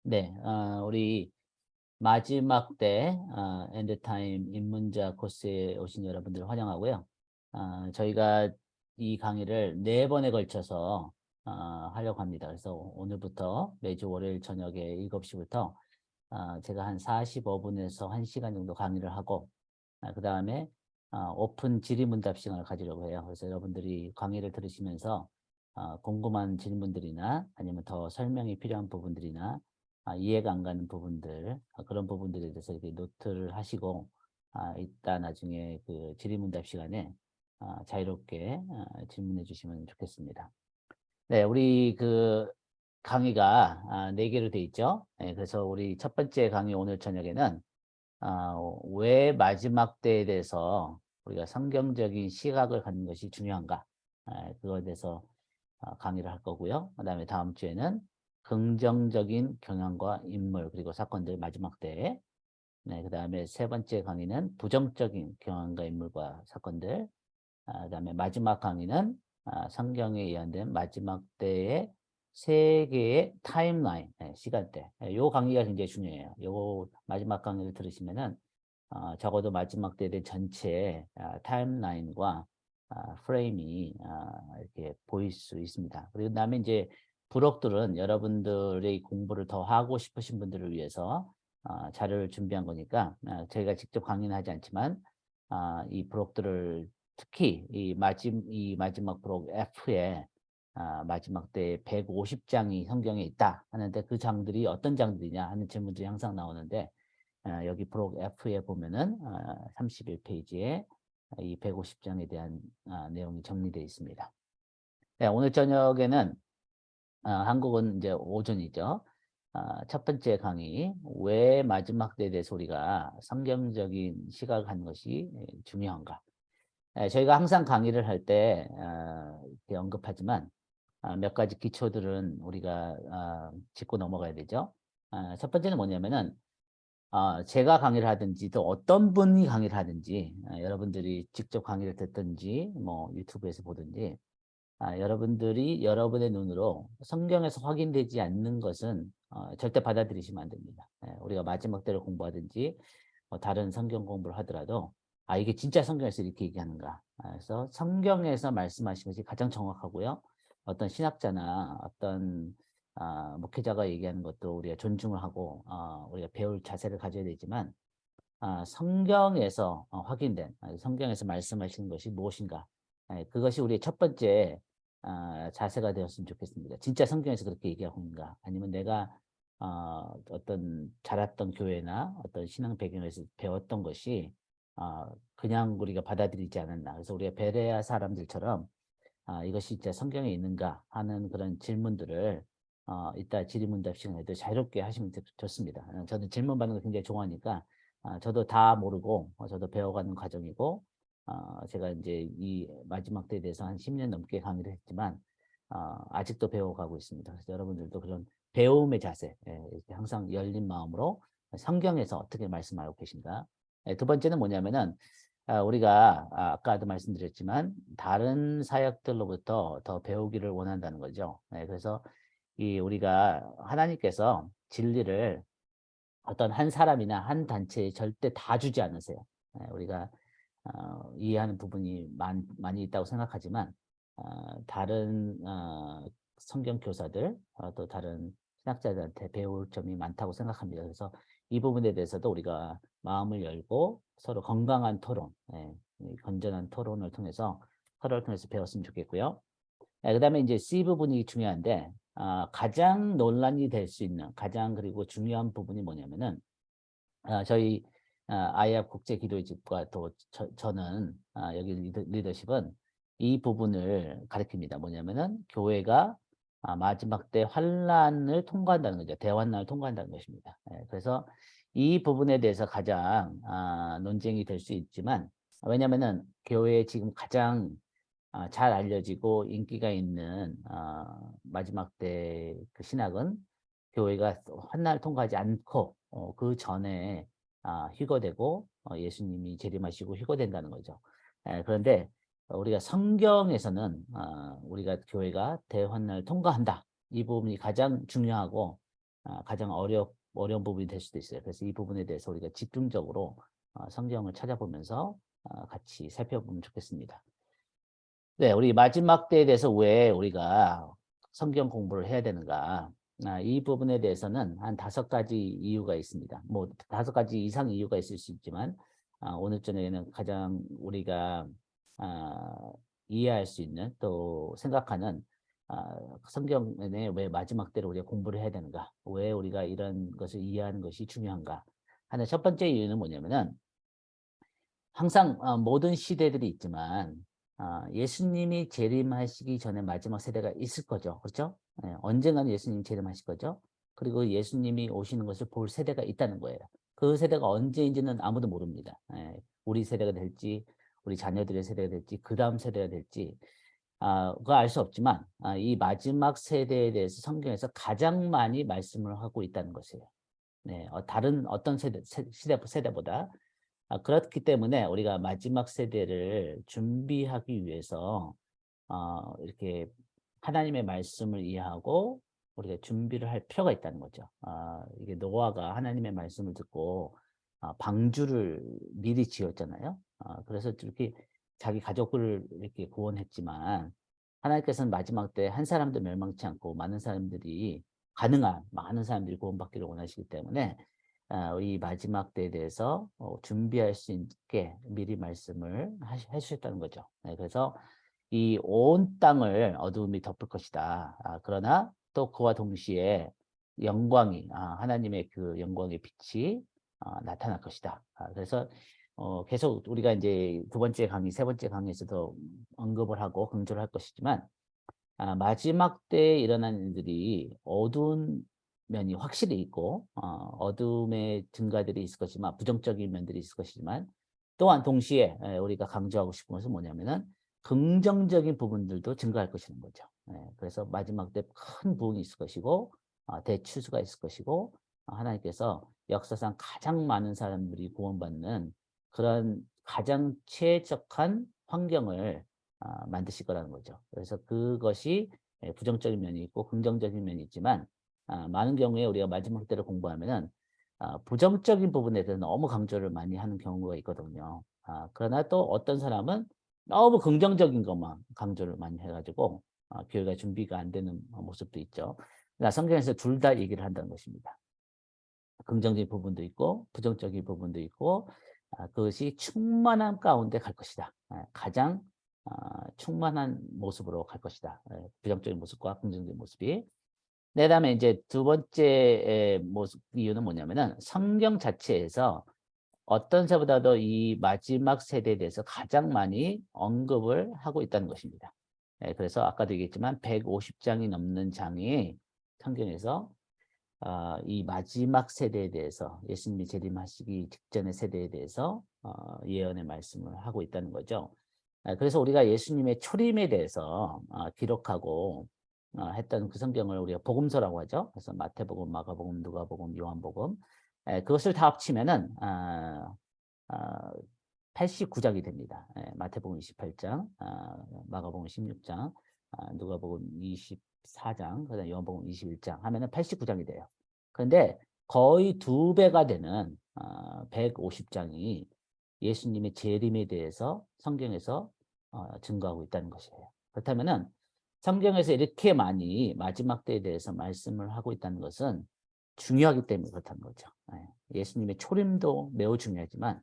네, 우리 마지막 때 엔드타임 입문자 코스에 오신 여러분들 환영하고요. 저희가 이 강의를 4번에 걸쳐서 하려고 합니다. 그래서 오늘부터 매주 월요일 저녁에 7시부터 제가 한 45분에서 1시간 정도 강의를 하고 그 다음에 오픈 질의문답 시간을 가지려고 해요. 그래서 여러분들이 강의를 들으시면서 궁금한 질문들이나 아니면 더 설명이 필요한 부분들이나 이해가 안 가는 부분들 그런 부분들에 대해서 이렇게 노트를 하시고 이따 나중에 그 질의문답 시간에 자유롭게 질문해 주시면 좋겠습니다. 네, 우리 그 강의가 4개로 돼 있죠. 네, 그래서 우리 첫 번째 강의 오늘 저녁에는 왜 마지막 때에 대해서 우리가 성경적인 시각을 갖는 것이 중요한가 그거에 대해서 강의를 할 거고요. 그 다음에 다음 주에는 긍정적인 경향과 인물 그리고 사건들 마지막 때에 그 다음에 세 번째 강의는 부정적인 경향과 인물과 사건들 그 다음에 마지막 강의는 성경에 예언된 마지막 때의 세 개의 타임라인, 시간대. 요 강의가 굉장히 중요해요. 요 마지막 강의를 들으시면은 적어도 마지막 때의 전체 타임라인과 프레임이 이렇게 보일 수 있습니다. 그리고 그다음에 이제 부록들은 여러분들의 공부를 더 하고 싶으신 분들을 위해서 자료를 준비한 거니까 저희가 직접 강의는 하지 않지만 이 부록들을 특히 이 마지막 부록 F에 마지막 때 150장이 성경에 있다 하는데 그 장들이 어떤 장들이냐 하는 질문들이 항상 나오는데 여기 부록 F에 보면은 31페이지에 이 150장에 대한 내용이 정리되어 있습니다. 네, 오늘 저녁에는 한국은 이제 오전이죠. 첫 번째 강의 왜 마지막 때에 대해서 우리가 성경적인 시각을 하는 것이 중요한가. 저희가 항상 강의를 할 때 언급하지만 몇 가지 기초들은 우리가 짚고 넘어가야 되죠. 첫 번째는 뭐냐면은 제가 강의를 하든지 또 어떤 분이 강의를 하든지 여러분들이 직접 강의를 듣든지 뭐 유튜브에서 보든지 여러분들이 여러분의 눈으로 성경에서 확인되지 않는 것은 절대 받아들이시면 안 됩니다. 우리가 마지막 때를 공부하든지 다른 성경 공부를 하더라도 이게 진짜 성경에서 이렇게 얘기하는가. 그래서 성경에서 말씀하신 것이 가장 정확하고요. 어떤 신학자나 어떤 목회자가 얘기하는 것도 우리가 존중을 하고 우리가 배울 자세를 가져야 되지만 성경에서 확인된 성경에서 말씀하시는 것이 무엇인가. 그것이 우리의 첫 번째 자세가 되었으면 좋겠습니다. 진짜 성경에서 그렇게 얘기하고 있는가 아니면 내가 어떤 자랐던 교회나 어떤 신앙 배경에서 배웠던 것이 그냥 우리가 받아들이지 않았나. 그래서 우리가 베레아 사람들처럼 이것이 진짜 성경에 있는가 하는 그런 질문들을 이따 질의문답 시간에도 자유롭게 하시면 좋습니다. 저는 질문 받는 거 굉장히 좋아하니까 저도 다 모르고 저도 배워가는 과정이고 제가 이제 이 마지막 때에 대해서 한 10년 넘게 강의를 했지만 아직도 배워가고 있습니다. 그래서 여러분들도 그런 배움의 자세 이렇게 항상 열린 마음으로 성경에서 어떻게 말씀하고 계신가. 두 번째는 뭐냐면은 우리가 아까도 말씀드렸지만 다른 사역들로부터 더 배우기를 원한다는 거죠. 그래서 이 우리가 하나님께서 진리를 어떤 한 사람이나 한 단체에 절대 다 주지 않으세요. 우리가 이해하는 부분이 많이 있다고 생각하지만 다른 성경 교사들 또 다른 신학자들한테 배울 점이 많다고 생각합니다. 그래서 이 부분에 대해서도 우리가 마음을 열고 서로 건강한 토론, 건전한 토론을 통해서 서로를 통해서 배웠으면 좋겠고요. 그다음에 이제 C 부분이 중요한데 가장 논란이 될 수 있는 가장 그리고 중요한 부분이 뭐냐면은 저희 IF 국제기도의 집과 또 저는 여기 리더십은 이 부분을 가리킵니다. 뭐냐면은 교회가 마지막 때 환란을 통과한다는 거죠. 대환란을 통과한다는 것입니다. 그래서 이 부분에 대해서 가장 논쟁이 될 수 있지만 왜냐면은 교회에 지금 가장 잘 알려지고 인기가 있는 마지막 때 그 신학은 교회가 환난을 통과하지 않고 그 전에 휴거되고 예수님이 재림하시고 휴거된다는 거죠. 그런데 우리가 성경에서는 우리가 교회가 대환난을 통과한다. 이 부분이 가장 중요하고 가장 어려운 부분이 될 수도 있어요. 그래서 이 부분에 대해서 우리가 집중적으로 성경을 찾아보면서 같이 살펴보면 좋겠습니다. 네, 우리 마지막 때에 대해서 왜 우리가 성경 공부를 해야 되는가? 이 부분에 대해서는 한 5가지 이유가 있습니다. 뭐 5가지 이상 이유가 있을 수 있지만 오늘 저녁에는 가장 우리가 이해할 수 있는 또 생각하는 성경에 왜 마지막 때를 우리가 공부를 해야 되는가? 왜 우리가 이런 것을 이해하는 것이 중요한가? 하는 첫 번째 이유는 뭐냐면은 항상 모든 시대들이 있지만 예수님이 재림하시기 전에 마지막 세대가 있을 거죠. 그렇죠? 예, 언젠가는 예수님이 재림하실 거죠. 그리고 예수님이 오시는 것을 볼 세대가 있다는 거예요. 그 세대가 언제인지는 아무도 모릅니다. 예, 우리 세대가 될지, 우리 자녀들의 세대가 될지, 그 다음 세대가 될지, 그거 알 수 없지만, 이 마지막 세대에 대해서 성경에서 가장 많이 말씀을 하고 있다는 것이에요. 네, 다른 어떤 세대보다. 그렇기 때문에 우리가 마지막 세대를 준비하기 위해서 이렇게 하나님의 말씀을 이해하고 우리가 준비를 할 필요가 있다는 거죠. 이게 노아가 하나님의 말씀을 듣고 방주를 미리 지었잖아요. 그래서 이렇게 자기 가족을 이렇게 구원했지만 하나님께서는 마지막 때 한 사람도 멸망치 않고 많은 사람들이 가능한 많은 사람들이 구원받기를 원하시기 때문에 이 마지막 때에 대해서 준비할 수 있게 미리 말씀을 해주셨다는 거죠. 네, 그래서 이 온 땅을 어두움이 덮을 것이다. 그러나 또 그와 동시에 영광이 하나님의 그 영광의 빛이 나타날 것이다. 그래서 계속 우리가 이제 2번째 강의, 3번째 강의에서도 언급을 하고 강조를 할 것이지만 마지막 때에 일어난 일들이 어두운 면이 확실히 있고 어둠의 증가들이 있을 것이지만 부정적인 면들이 있을 것이지만 또한 동시에 우리가 강조하고 싶은 것은 뭐냐면은 긍정적인 부분들도 증가할 것이라는 거죠. 그래서 마지막 때 큰 부흥이 있을 것이고 대추수가 있을 것이고 하나님께서 역사상 가장 많은 사람들이 구원받는 그런 가장 최적한 환경을 만드실 거라는 거죠. 그래서 그것이 부정적인 면이 있고 긍정적인 면이 있지만 많은 경우에 우리가 마지막 때를 공부하면은 부정적인 부분에 대해서 너무 강조를 많이 하는 경우가 있거든요. 그러나 또 어떤 사람은 너무 긍정적인 것만 강조를 많이 해가지고 교회가 준비가 안 되는 모습도 있죠. 그러니까 성경에서 둘 다 얘기를 한다는 것입니다. 긍정적인 부분도 있고 부정적인 부분도 있고 그것이 충만한 가운데 갈 것이다. 가장 충만한 모습으로 갈 것이다. 부정적인 모습과 긍정적인 모습이. 그다음에 이제 2번째 모습 이유는 뭐냐면은 성경 자체에서 어떤 세보다도 이 마지막 세대에 대해서 가장 많이 언급을 하고 있다는 것입니다. 그래서 아까도 얘기했지만 150장이 넘는 장이 성경에서 이 마지막 세대에 대해서 예수님이 재림하시기 직전의 세대에 대해서 예언의 말씀을 하고 있다는 거죠. 그래서 우리가 예수님의 초림에 대해서 기록하고 했던 그 성경을 우리가 복음서라고 하죠. 그래서 마태복음, 마가복음, 누가복음, 요한복음 그것을 다 합치면은 89장이 됩니다. 마태복음 28장, 마가복음 16장, 누가복음 24장, 그다음 요한복음 21장 하면은 89장이 돼요. 그런데 거의 2배가 되는 150장이 예수님의 재림에 대해서 성경에서 증거하고 있다는 것이에요. 그렇다면은 성경에서 이렇게 많이 마지막 때에 대해서 말씀을 하고 있다는 것은 중요하기 때문에 그렇다는 거죠. 예수님의 초림도 매우 중요하지만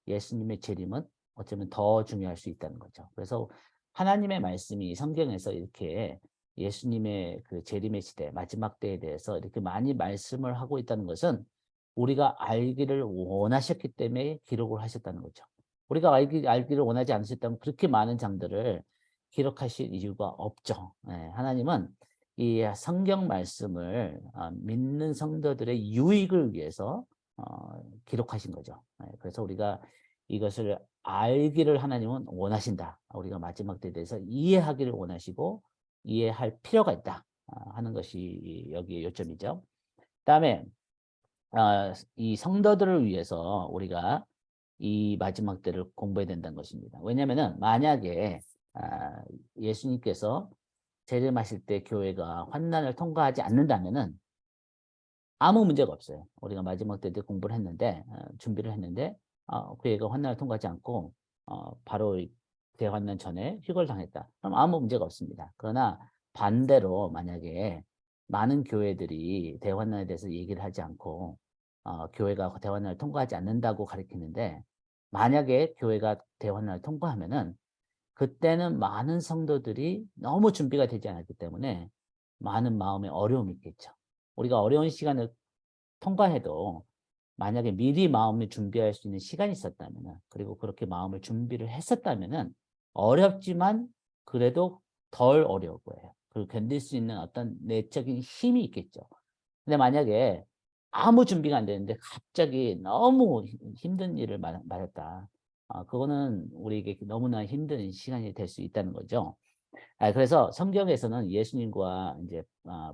예수님의 재림은 어쩌면 더 중요할 수 있다는 거죠. 그래서 하나님의 말씀이 성경에서 이렇게 예수님의 그 재림의 시대, 마지막 때에 대해서 이렇게 많이 말씀을 하고 있다는 것은 우리가 알기를 원하셨기 때문에 기록을 하셨다는 거죠. 우리가 알기를 원하지 않으셨다면 그렇게 많은 장들을 기록하실 이유가 없죠. 하나님은 이 성경 말씀을 믿는 성도들의 유익을 위해서 기록하신 거죠. 그래서 우리가 이것을 알기를 하나님은 원하신다. 우리가 마지막 때에 대해서 이해하기를 원하시고 이해할 필요가 있다 하는 것이 여기의 요점이죠. 그다음에 이 성도들을 위해서 우리가 이 마지막 때를 공부해야 된다는 것입니다. 왜냐하면은 만약에 예수님께서 재림하실 때 교회가 환난을 통과하지 않는다면은 아무 문제가 없어요. 우리가 마지막 때 공부를 했는데 준비를 했는데 그 애가 환난을 통과하지 않고 바로 대환난 전에 휴거를 당했다. 그럼 아무 문제가 없습니다. 그러나 반대로 만약에 많은 교회들이 대환난에 대해서 얘기를 하지 않고 교회가 대환난을 통과하지 않는다고 가리키는데 만약에 교회가 대환난을 통과하면은 그때는 많은 성도들이 너무 준비가 되지 않았기 때문에 많은 마음의 어려움이 있겠죠. 우리가 어려운 시간을 통과해도 만약에 미리 마음을 준비할 수 있는 시간이 있었다면 그리고 그렇게 마음을 준비를 했었다면 어렵지만 그래도 덜 어려울 거예요. 그리고 견딜 수 있는 어떤 내적인 힘이 있겠죠. 근데 만약에 아무 준비가 안 되는데 갑자기 너무 힘든 일을 맞았다. 그거는 우리에게 너무나 힘든 시간이 될 수 있다는 거죠. 그래서 성경에서는 예수님과 이제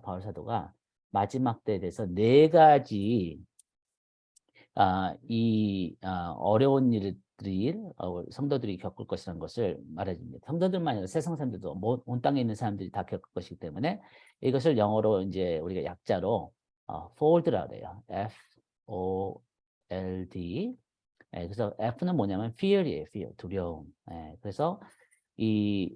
바울 사도가 마지막 때에 대해서 네 가지 어려운 일들이 성도들이 겪을 것이라는 것을 말해줍니다. 성도들만 아니라 세상 사람들도 온 땅에 있는 사람들이 다 겪을 것이기 때문에 이것을 영어로 이제 우리가 약자로 fold라 그래요. F-O-L-D. 그래서 F는 뭐냐면 fear이에요. fear, 두려움. 그래서 이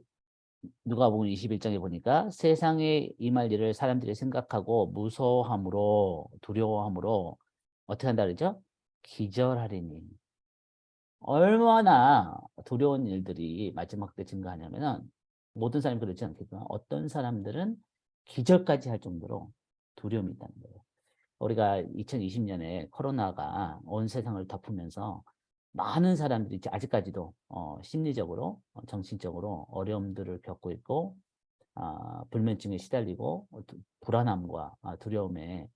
누가복음 21장에 보니까 세상에 임할 일을 사람들이 생각하고 무서워함으로 두려워함으로 어떻게 한다 그러죠? 기절하리니. 얼마나 두려운 일들이 마지막 때 증가하냐면은 모든 사람이 그렇지 않겠지만 어떤 사람들은 기절까지 할 정도로 두려움이 있다는 거예요. 우리가 2020년에 코로나가 온 세상을 덮으면서 많은 사람들이 아직까지도 심리적으로 정신적으로 어려움들을 겪고 있고 불면증에 시달리고 불안함과 두려움에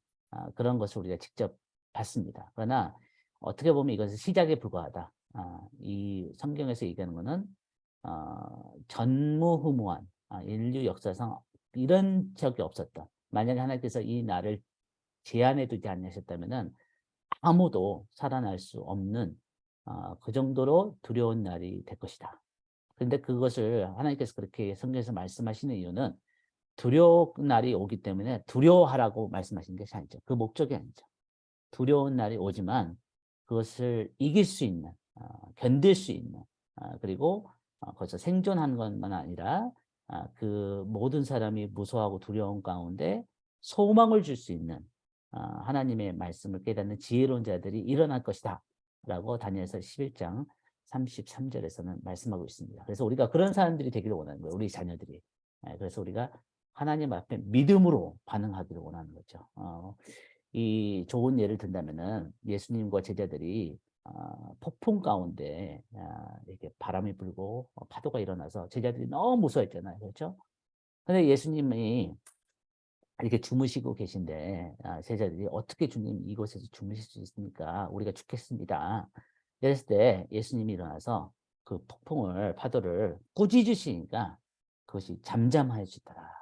그런 것을 우리가 직접 봤습니다. 그러나 어떻게 보면 이것은 시작에 불과하다. 이 성경에서 얘기하는 것은 전무후무한 인류 역사상 이런 적이 없었던 만약에 하나님께서 이 날을 제한해 두지 않으셨다면 아무도 살아날 수 없는 그 정도로 두려운 날이 될 것이다. 그런데 그것을 하나님께서 그렇게 성경에서 말씀하시는 이유는 두려운 날이 오기 때문에 두려워하라고 말씀하신 것이 아니죠. 그 목적이 아니죠. 두려운 날이 오지만 그것을 이길 수 있는, 견딜 수 있는, 그리고 거기서 생존하는 것만 아니라 그 모든 사람이 무서워하고 두려운 가운데 소망을 줄 수 있는 하나님의 말씀을 깨닫는 지혜로운 자들이 일어날 것이다. 라고 다니엘서 11장 33절에서는 말씀하고 있습니다. 그래서 우리가 그런 사람들이 되기를 원하는 거예요. 우리 자녀들이. 그래서 우리가 하나님 앞에 믿음으로 반응하기를 원하는 거죠. 이 좋은 예를 든다면은 예수님과 제자들이 폭풍 가운데 이렇게 바람이 불고 파도가 일어나서 제자들이 너무 무서워했잖아요. 그렇죠? 근데 예수님이 이렇게 주무시고 계신데 제자들이 어떻게 주님 이곳에서 주무실 수 있습니까? 우리가 죽겠습니다. 이랬을 때 예수님이 일어나서 그 폭풍을 파도를 꾸짖으시니까 그것이 잠잠해지더라.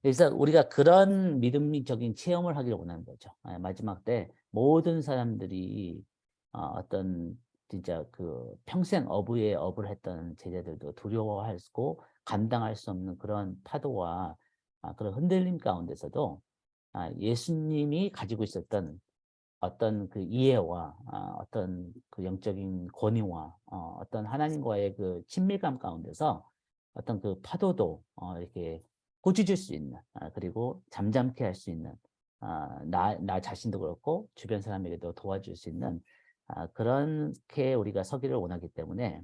그래서 우리가 그런 믿음적인 체험을 하기를 원하는 거죠. 마지막 때 모든 사람들이 어떤 진짜 그 평생 어부에 어부를 했던 제자들도 두려워하고 감당할 수 없는 그런 파도와 그런 흔들림 가운데서도 예수님이 가지고 있었던 어떤 그 이해와 어떤 그 영적인 권위와 어떤 하나님과의 그 친밀감 가운데서 어떤 그 파도도 이렇게 꾸짖을 수 있는 그리고 잠잠케 할 수 있는 나 자신도 그렇고 주변 사람에게도 도와줄 수 있는 그렇게 우리가 서기를 원하기 때문에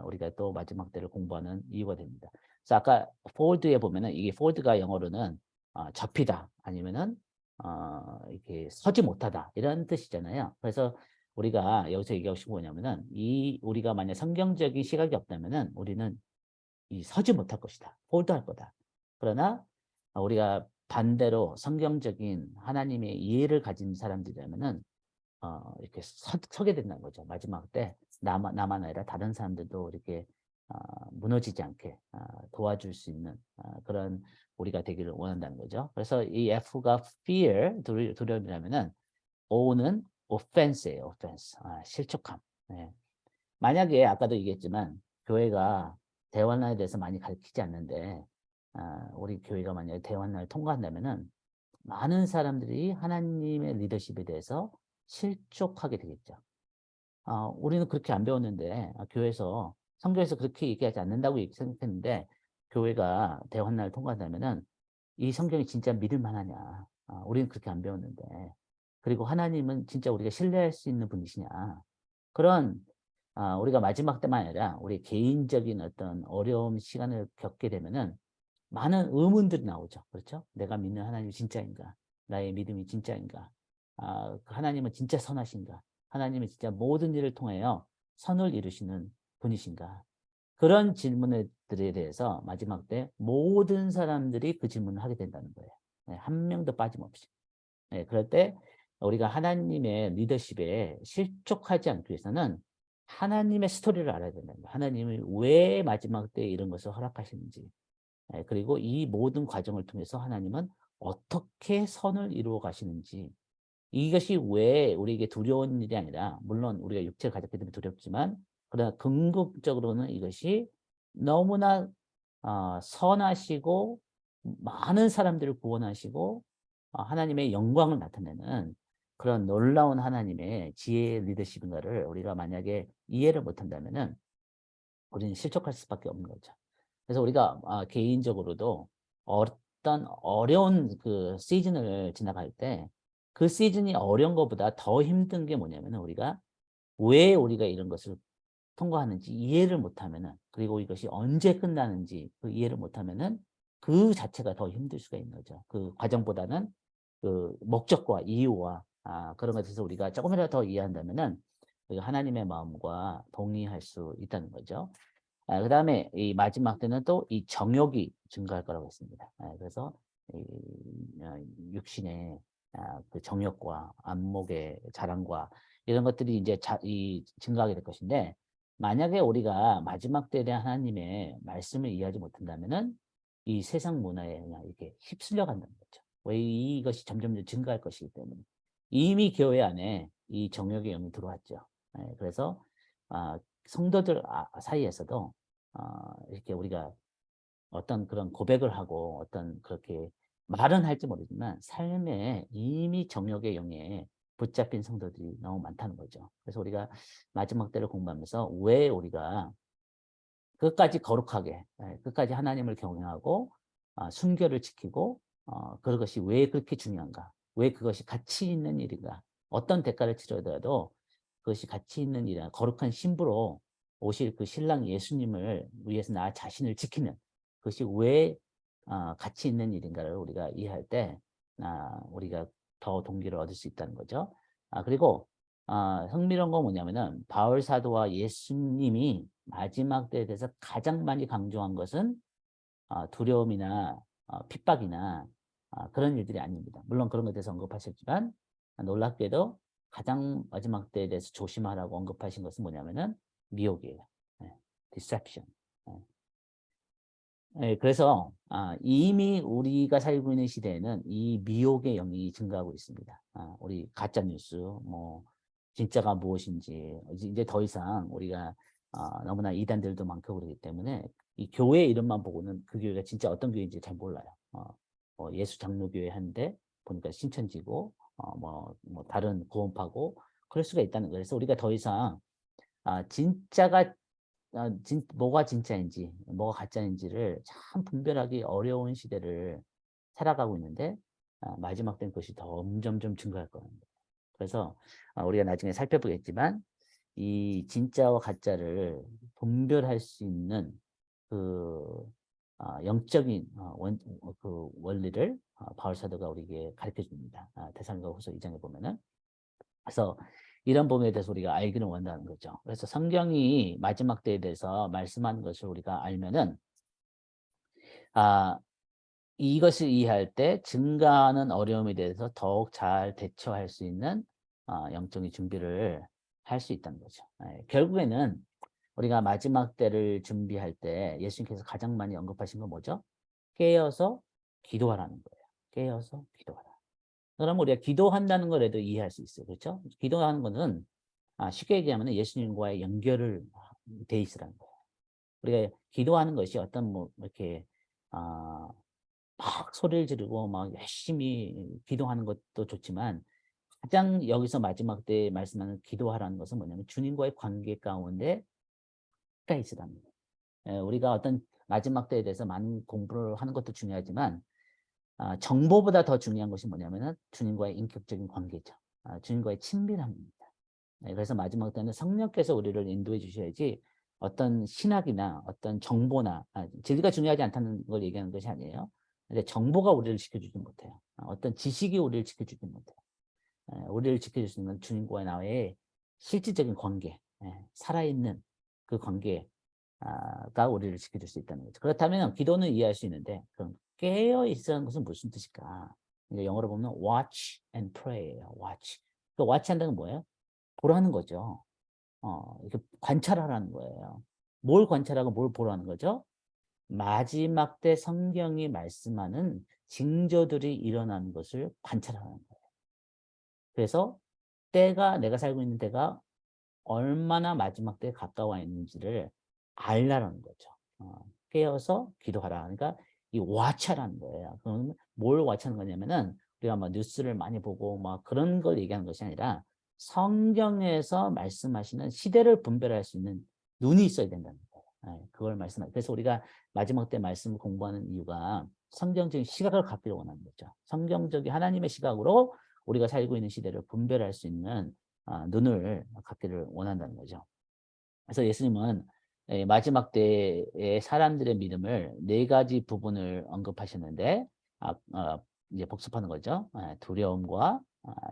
우리가 또 마지막 때를 공부하는 이유가 됩니다. 그래서 아까 fold에 보면은 이게 fold가 영어로는 접히다 아니면은 이렇게 서지 못하다 이런 뜻이잖아요. 그래서 우리가 여기서 얘기하고 싶은 거냐면은 우리가 만약 성경적인 시각이 없다면은 우리는 이 서지 못할 것이다. 홀드할 거다. 그러나 우리가 반대로 성경적인 하나님의 이해를 가진 사람들이라면은 이렇게 서게 된다는 거죠. 마지막 때 나만 아니라 다른 사람들도 이렇게 무너지지 않게 도와줄 수 있는 그런 우리가 되기를 원한다는 거죠. 그래서 이 F가 fear, 두려움이라면은 O는 offense예요. offense, 실족함. 네. 만약에 아까도 얘기했지만 교회가 대환란에 대해서 많이 가르치지 않는데 우리 교회가 만약에 대환란을 통과한다면은 많은 사람들이 하나님의 리더십에 대해서 실족하게 되겠죠. 우리는 그렇게 안 배웠는데, 교회에서, 성경에서 그렇게 얘기하지 않는다고 생각했는데, 교회가 대환란을 통과한다면은, 이 성경이 진짜 믿을 만하냐. 우리는 그렇게 안 배웠는데. 그리고 하나님은 진짜 우리가 신뢰할 수 있는 분이시냐. 그런, 우리가 마지막 때만 아니라, 우리 개인적인 어떤 어려움 시간을 겪게 되면은, 많은 의문들이 나오죠. 그렇죠? 내가 믿는 하나님이 진짜인가? 나의 믿음이 진짜인가? 그 하나님은 진짜 선하신가? 하나님은 진짜 모든 일을 통하여 선을 이루시는 분이신가? 그런 질문들에 대해서 마지막 때 모든 사람들이 그 질문을 하게 된다는 거예요. 네, 한 명도 빠짐없이. 네, 그럴 때 우리가 하나님의 리더십에 실족하지 않기 위해서는 하나님의 스토리를 알아야 된다는 거예요. 하나님이 왜 마지막 때에 이런 것을 허락하시는지. 그리고 이 모든 과정을 통해서 하나님은 어떻게 선을 이루어 가시는지, 이것이 왜 우리에게 두려운 일이 아니라, 물론 우리가 육체를 가졌기 때문에 두렵지만, 그러나 궁극적으로는 이것이 너무나 선하시고 많은 사람들을 구원하시고 하나님의 영광을 나타내는 그런 놀라운 하나님의 지혜의 리더십인가를 우리가 만약에 이해를 못한다면은 우리는 실족할 수밖에 없는 거죠. 그래서 우리가 개인적으로도 어떤 어려운 그 시즌을 지나갈 때 그 시즌이 어려운 것보다 더 힘든 게 뭐냐면 우리가 왜 우리가 이런 것을 통과하는지 이해를 못하면은, 그리고 이것이 언제 끝나는지 그 이해를 못하면은 그 자체가 더 힘들 수가 있는 거죠. 그 과정보다는 그 목적과 이유와 그런 것에 대해서 우리가 조금이라도 더 이해한다면은 우리가 하나님의 마음과 동의할 수 있다는 거죠. 그다음에 이 마지막 때는 또 이 정욕이 증가할 거라고 했습니다. 그래서 이 육신의 그 정욕과 안목의 자랑과 이런 것들이 이제 증가하게 될 것인데, 만약에 우리가 마지막 때에 대한 하나님의 말씀을 이해하지 못한다면은 이 세상 문화에 그냥 이렇게 휩쓸려 간다는 거죠. 왜 이것이 점점 증가할 것이기 때문에. 이미 교회 안에 이 정욕의 영이 들어왔죠. 그래서 성도들 사이에서도 이렇게 우리가 어떤 그런 고백을 하고 어떤 그렇게 말은 할지 모르지만 삶에 이미 정욕의 영에 붙잡힌 성도들이 너무 많다는 거죠. 그래서 우리가 마지막 때를 공부하면서 왜 우리가 끝까지 거룩하게, 끝까지 하나님을 경외하고 순결을 지키고 그것이 왜 그렇게 중요한가? 왜 그것이 가치 있는 일인가? 어떤 대가를 치르더라도 그것이 가치 있는 일이야. 거룩한 신부로 오실 그 신랑 예수님을 위해서 나 자신을 지키는 그것이 왜 가치 있는 일인가를 우리가 이해할 때 우리가 더 동기를 얻을 수 있다는 거죠. 그리고 흥미로운 건 뭐냐면은 바울 사도와 예수님이 마지막 때에 대해서 가장 많이 강조한 것은 두려움이나 핍박이나 그런 일들이 아닙니다. 물론 그런 것에 대해서 언급하셨지만 놀랍게도 가장 마지막 때에 대해서 조심하라고 언급하신 것은 뭐냐면은 미혹이에요. deception. 그래서 이미 우리가 살고 있는 시대에는 이 미혹의 영이 증가하고 있습니다. 우리 가짜 뉴스, 뭐 진짜가 무엇인지 이제 더 이상 우리가 너무나 이단들도 많고 그러기 때문에 이 교회 이름만 보고는 그 교회가 진짜 어떤 교회인지 잘 몰라요. 예수 장로교회 한데 보니까 신천지고 뭐 다른 구원파고 그럴 수가 있다는 거예요. 그래서 우리가 더 이상 진짜가 뭐가 진짜인지 뭐가 가짜인지를 참 분별하기 어려운 시대를 살아가고 있는데 마지막 때는 그것이 점점점 증가할 겁니다. 그래서 우리가 나중에 살펴보겠지만 이 진짜와 가짜를 분별할 수 있는 그 영적인 그 원리를 바울 사도가 우리에게 가르쳐 줍니다. 데살로니가후서 2장에 보면은. 그래서 이런 부분에 대해서 우리가 알기를 원하는 거죠. 그래서 성경이 마지막 때에 대해서 말씀하는 것을 우리가 알면은 아, 이것을 이해할 때 증가하는 어려움에 대해서 더욱 잘 대처할 수 있는 영적인 준비를 할 수 있다는 거죠. 결국에는 우리가 마지막 때를 준비할 때 예수님께서 가장 많이 언급하신 건 뭐죠? 깨어서 기도하라는 거예요. 깨어서 기도하라. 그럼 우리가 기도한다는 거라도 이해할 수 있어요. 그렇죠? 기도하는 것은 쉽게 얘기하면 예수님과의 연결을 돼 있으라는 거예요. 우리가 기도하는 것이 어떤 뭐 이렇게 막 소리를 지르고 막 열심히 기도하는 것도 좋지만 가장 여기서 마지막 때 말씀하는 기도하라는 것은 뭐냐면 주님과의 관계 가운데 가까이 있으라는 거예요. 우리가 어떤 마지막 때에 대해서 많은 공부를 하는 것도 중요하지만 정보보다 더 중요한 것이 뭐냐면은 주님과의 인격적인 관계죠. 주님과의 친밀함입니다. 네, 그래서 마지막 때는 성령께서 우리를 인도해 주셔야지 어떤 신학이나 어떤 정보나 진리가 중요하지 않다는 걸 얘기하는 것이 아니에요. 근데 정보가 우리를 지켜주지 못해요. 어떤 지식이 우리를 지켜주지 못해요. 우리를 지켜줄 수 있는 주님과의 나의 실질적인 관계, 살아있는 그 관계가 우리를 지켜줄 수 있다는 거죠. 그렇다면 기도는 이해할 수 있는데 그럼 깨어 있으라는 것은 무슨 뜻일까? 이제 영어로 보면 watch and pray예요. watch. 그 watch 한다는 뭐예요? 보라는 거죠. 이렇게 관찰하라는 거예요. 뭘 관찰하고 뭘 보라는 거죠? 마지막 때 성경이 말씀하는 징조들이 일어나는 것을 관찰하는 거예요. 그래서 내가 살고 있는 때가 얼마나 마지막 때에 가까워 있는지를 알라는 거죠. 깨어서 기도하라. 그러니까 이 와차라는 거예요. 그럼 뭘 와차는 거냐면은 우리가 뭐 뉴스를 많이 보고 막 그런 걸 얘기하는 것이 아니라 성경에서 말씀하시는 시대를 분별할 수 있는 눈이 있어야 된다는 거예요. 그걸 말씀하죠. 그래서 우리가 마지막 때 말씀을 공부하는 이유가 성경적인 시각을 갖기를 원하는 거죠. 성경적인 하나님의 시각으로 우리가 살고 있는 시대를 분별할 수 있는 눈을 갖기를 원한다는 거죠. 그래서 예수님은 마지막 때의 사람들의 믿음을 네 가지 부분을 언급하셨는데 이제 복습하는 거죠. 두려움과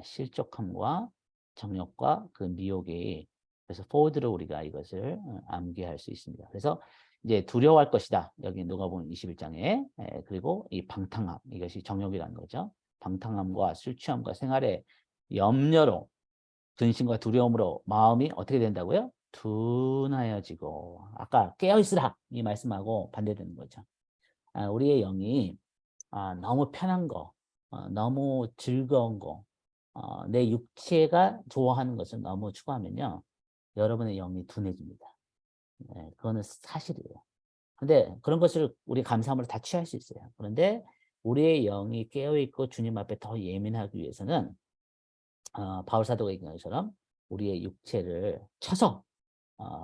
실족함과 정욕과 그 미혹이 그래서 포드로 우리가 이것을 암기할 수 있습니다. 그래서 이제 두려워할 것이다. 여기 누가복음 21장에 그리고 이 방탕함 이것이 정욕이라는 거죠. 방탕함과 술 취함과 생활의 염려로 근심과 두려움으로 마음이 어떻게 된다고요? 둔하여지고 아까 깨어있으라 이 말씀하고 반대되는 거죠. 우리의 영이 너무 편한 거, 너무 즐거운 거, 내 육체가 좋아하는 것을 너무 추구하면요. 여러분의 영이 둔해집니다. 네, 그거는 사실이에요. 근데 그런 것을 우리 감사함으로 다 취할 수 있어요. 그런데 우리의 영이 깨어있고 주님 앞에 더 예민하기 위해서는 바울 사도가 얘기한 것처럼 우리의 육체를 쳐서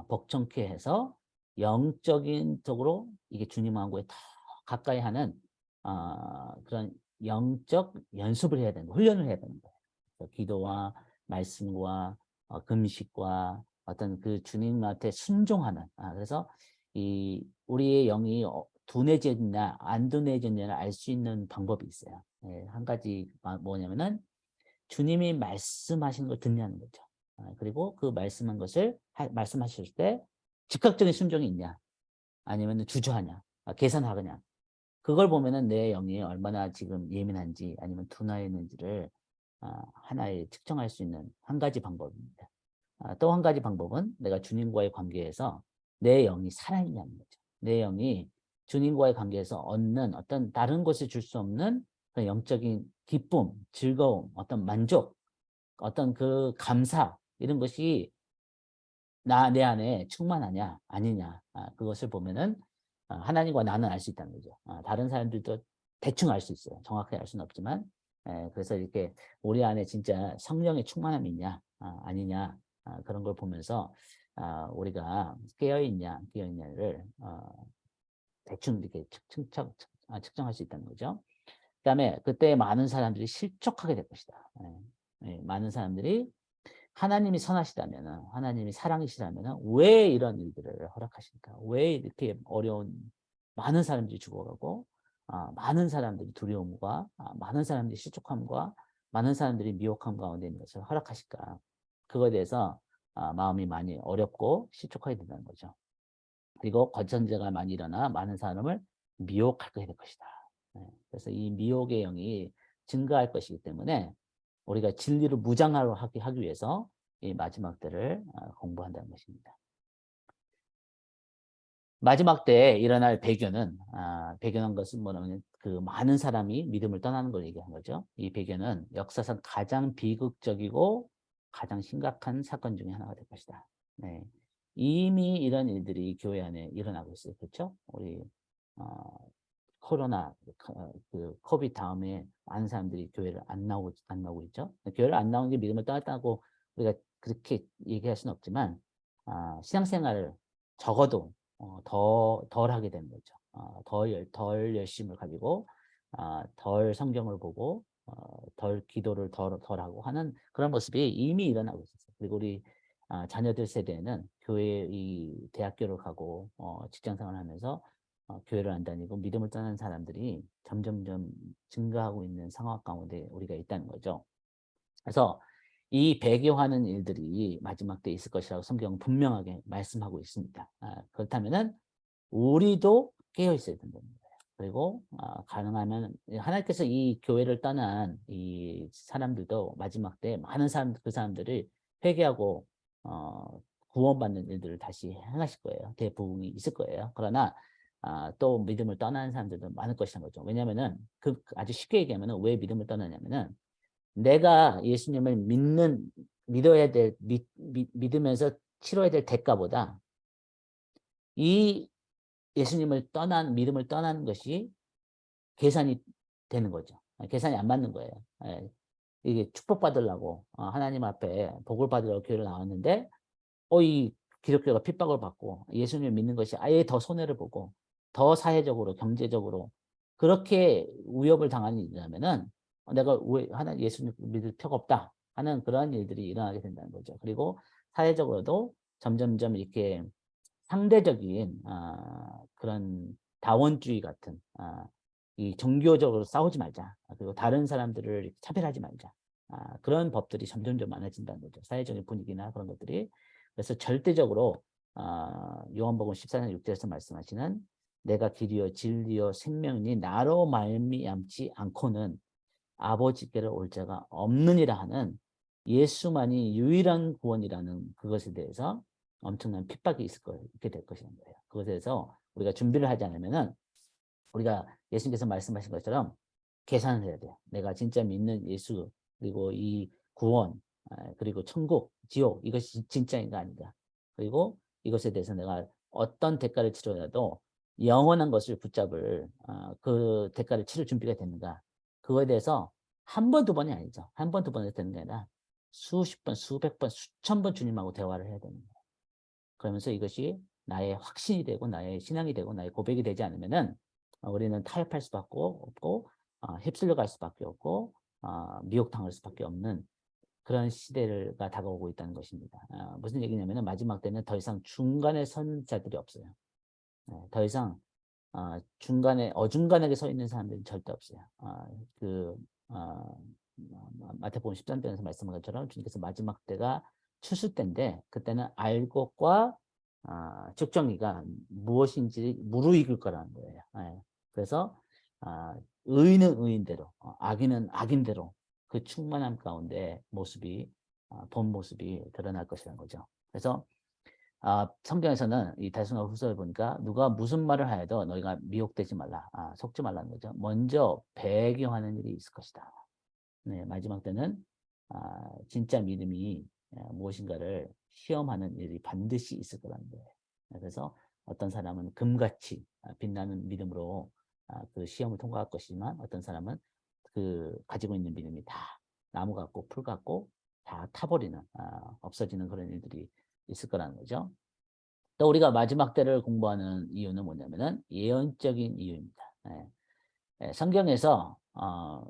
복종케 해서 영적인 쪽으로 이게 주님하고의 더 가까이 하는 그런 영적 연습을 해야 되는 거, 훈련을 해야 되는 거예요. 그래서 기도와 말씀과 금식과 어떤 그 주님한테 순종하는 그래서 이 우리의 영이 둔해졌냐 안 둔해졌냐를 알 수 있는 방법이 있어요. 한 가지 뭐냐면은 주님이 말씀하신 걸 듣냐는 거죠. 그리고 그 말씀한 것을 말씀하실 때 즉각적인 순종이 있냐 아니면 주저하냐 계산하느냐 그걸 보면은 내 영이 얼마나 지금 예민한지 아니면 둔하에 있는지를 하나의 측정할 수 있는 한 가지 방법입니다. 또 한 가지 방법은 내가 주님과의 관계에서 내 영이 살아있냐는 거죠. 내 영이 주님과의 관계에서 얻는 어떤 다른 것에 줄 수 없는 그런 영적인 기쁨, 즐거움, 어떤 만족, 어떤 그 감사 이런 것이 내 안에 충만하냐 아니냐 그것을 보면은 하나님과 나는 알 수 있다는 거죠. 다른 사람들도 대충 알 수 있어요. 정확하게 알 수는 없지만 그래서 이렇게 우리 안에 진짜 성령의 충만함이 있냐 아니냐 그런 걸 보면서 우리가 깨어있냐 깨어있냐를 대충 이렇게 측정할 수 있다는 거죠. 그다음에 그때 많은 사람들이 실족하게 될 것이다. 많은 사람들이 하나님이 선하시다면은 하나님이 사랑이시다면은 왜 이런 일들을 허락하실까? 왜 이렇게 어려운 많은 사람들이 죽어가고 많은 사람들이 두려움과 많은 사람들이 실족함과 많은 사람들이 미혹함 가운데 있는 것을 허락하실까? 그거에 대해서 마음이 많이 어렵고 실족하게 된다는 거죠. 그리고 거천제가 많이 일어나 많은 사람을 미혹하게 될 것이다. 그래서 이 미혹의 영이 증가할 것이기 때문에 우리가 진리를 무장하게 하기 위해서 이 마지막 때를 공부한다는 것입니다. 마지막 때에 일어날 배교는 것은 뭐냐면 그 많은 사람이 믿음을 떠나는 걸 얘기한 거죠. 이 배교는 역사상 가장 비극적이고 가장 심각한 사건 중에 하나가 될 것이다. 네. 이미 이런 일들이 교회 안에 일어나고 있어요. 그렇죠? 우리 코로나 그 코비드 다음에 많은 사람들이 교회를 안 나오고 있죠. 교회를 안 나오는 게 믿음을 떠났다고 우리가 그렇게 얘기할 수는 없지만 신앙생활을 적어도 덜 하게 되는 거죠. 덜 열심을 가지고 덜 성경을 보고 덜 기도를 덜 하고 하는 그런 모습이 이미 일어나고 있었어요. 그리고 우리 자녀들 세대는 교회 이 대학교를 가고 직장생활을 하면서 교회를 안 다니고 믿음을 떠나는 사람들이 점점점 증가하고 있는 상황 가운데 우리가 있다는 거죠. 그래서 이 배교하는 일들이 마지막 때 있을 것이라고 성경은 분명하게 말씀하고 있습니다. 그렇다면은 우리도 깨어 있어야 된다는 거예요. 그리고 가능하면 하나님께서 이 교회를 떠난 이 사람들도 마지막 때 많은 사람 그 사람들을 회개하고 구원받는 일들을 다시 행하실 거예요. 대부분이 있을 거예요. 그러나 또 믿음을 떠나는 사람들도 많을 것이라는 거죠. 왜냐하면은 아주 쉽게 얘기하면은 왜 믿음을 떠나냐면은 내가 예수님을 믿어야 될 믿으면서 치러야 될 대가보다 이 예수님을 믿음을 떠나는 것이 계산이 되는 거죠. 계산이 안 맞는 거예요. 예. 이게 축복받으려고 하나님 앞에 복을 받으려고 교회를 나왔는데 이 기독교가 핍박을 받고 예수님을 믿는 것이 아예 더 손해를 보고 더 사회적으로 경제적으로 그렇게 위협을 당하는 일이라면은 내가 왜 예수님 믿을 필요가 없다 하는 그런 일들이 일어나게 된다는 거죠. 그리고 사회적으로도 점점점 이렇게 상대적인 그런 다원주의 같은 이 종교적으로 싸우지 말자. 그리고 다른 사람들을 차별하지 말자. 그런 법들이 점점점 많아진다는 거죠. 사회적인 분위기나 그런 것들이. 그래서 절대적으로 요한복음 14장 6절에서 말씀하시는 내가 길이요 진리요 생명이니 나로 말미암지 않고는 아버지께로 올 자가 없느니라 하는 예수만이 유일한 구원이라는 그것에 대해서 엄청난 핍박이 있게 될 것이라는 거예요. 그것에 대해서 우리가 준비를 하지 않으면은 우리가 예수님께서 말씀하신 것처럼 계산을 해야 돼요. 내가 진짜 믿는 예수 그리고 이 구원 그리고 천국, 지옥 이것이 진짜인가 아닌가. 그리고 이것에 대해서 내가 어떤 대가를 치르더라도 영원한 것을 붙잡을 그 대가를 치를 준비가 됐는가. 그거에 대해서 한 번, 두 번이 아니죠. 한 번, 두 번에서 되는 게 아니라 수십 번, 수백 번, 수천 번 주님하고 대화를 해야 되는 거예요. 그러면서 이것이 나의 확신이 되고 나의 신앙이 되고 나의 고백이 되지 않으면은 우리는 타협할 수밖에 없고 휩쓸려 갈 수밖에 없고 미혹당할 수밖에 없는 그런 시대가 다가오고 있다는 것입니다. 무슨 얘기냐면은 마지막 때는 더 이상 중간에 선 자들이 없어요. 더 이상 중간에 어중간하게 서 있는 사람들은 절대 없어요. 그 마태복음 13장에서 말씀한 것처럼 주님께서 마지막 때가 추수 때인데 그때는 알곡과 측정이가 무엇인지 무르익을 거라는 거예요. 그래서 의인은 의인대로 악인은 악인대로 그 충만함 가운데 본 모습이 드러날 것이라는 거죠. 그래서 성경에서는 이 달성과 후서를 보니까 누가 무슨 말을 하여도 너희가 미혹되지 말라, 속지 말라는 거죠. 먼저 배교하는 일이 있을 것이다. 네, 마지막 때는 진짜 믿음이 무엇인가를 시험하는 일이 반드시 있을 거라는 거예요. 그래서 어떤 사람은 금같이 빛나는 믿음으로 그 시험을 통과할 것이지만 어떤 사람은 그 가지고 있는 믿음이 다 나무 같고 풀 같고 다 타버리는 없어지는 그런 일들이 있을 거라는 거죠. 또 우리가 마지막 때를 공부하는 이유는 뭐냐면은 예언적인 이유입니다. 성경에서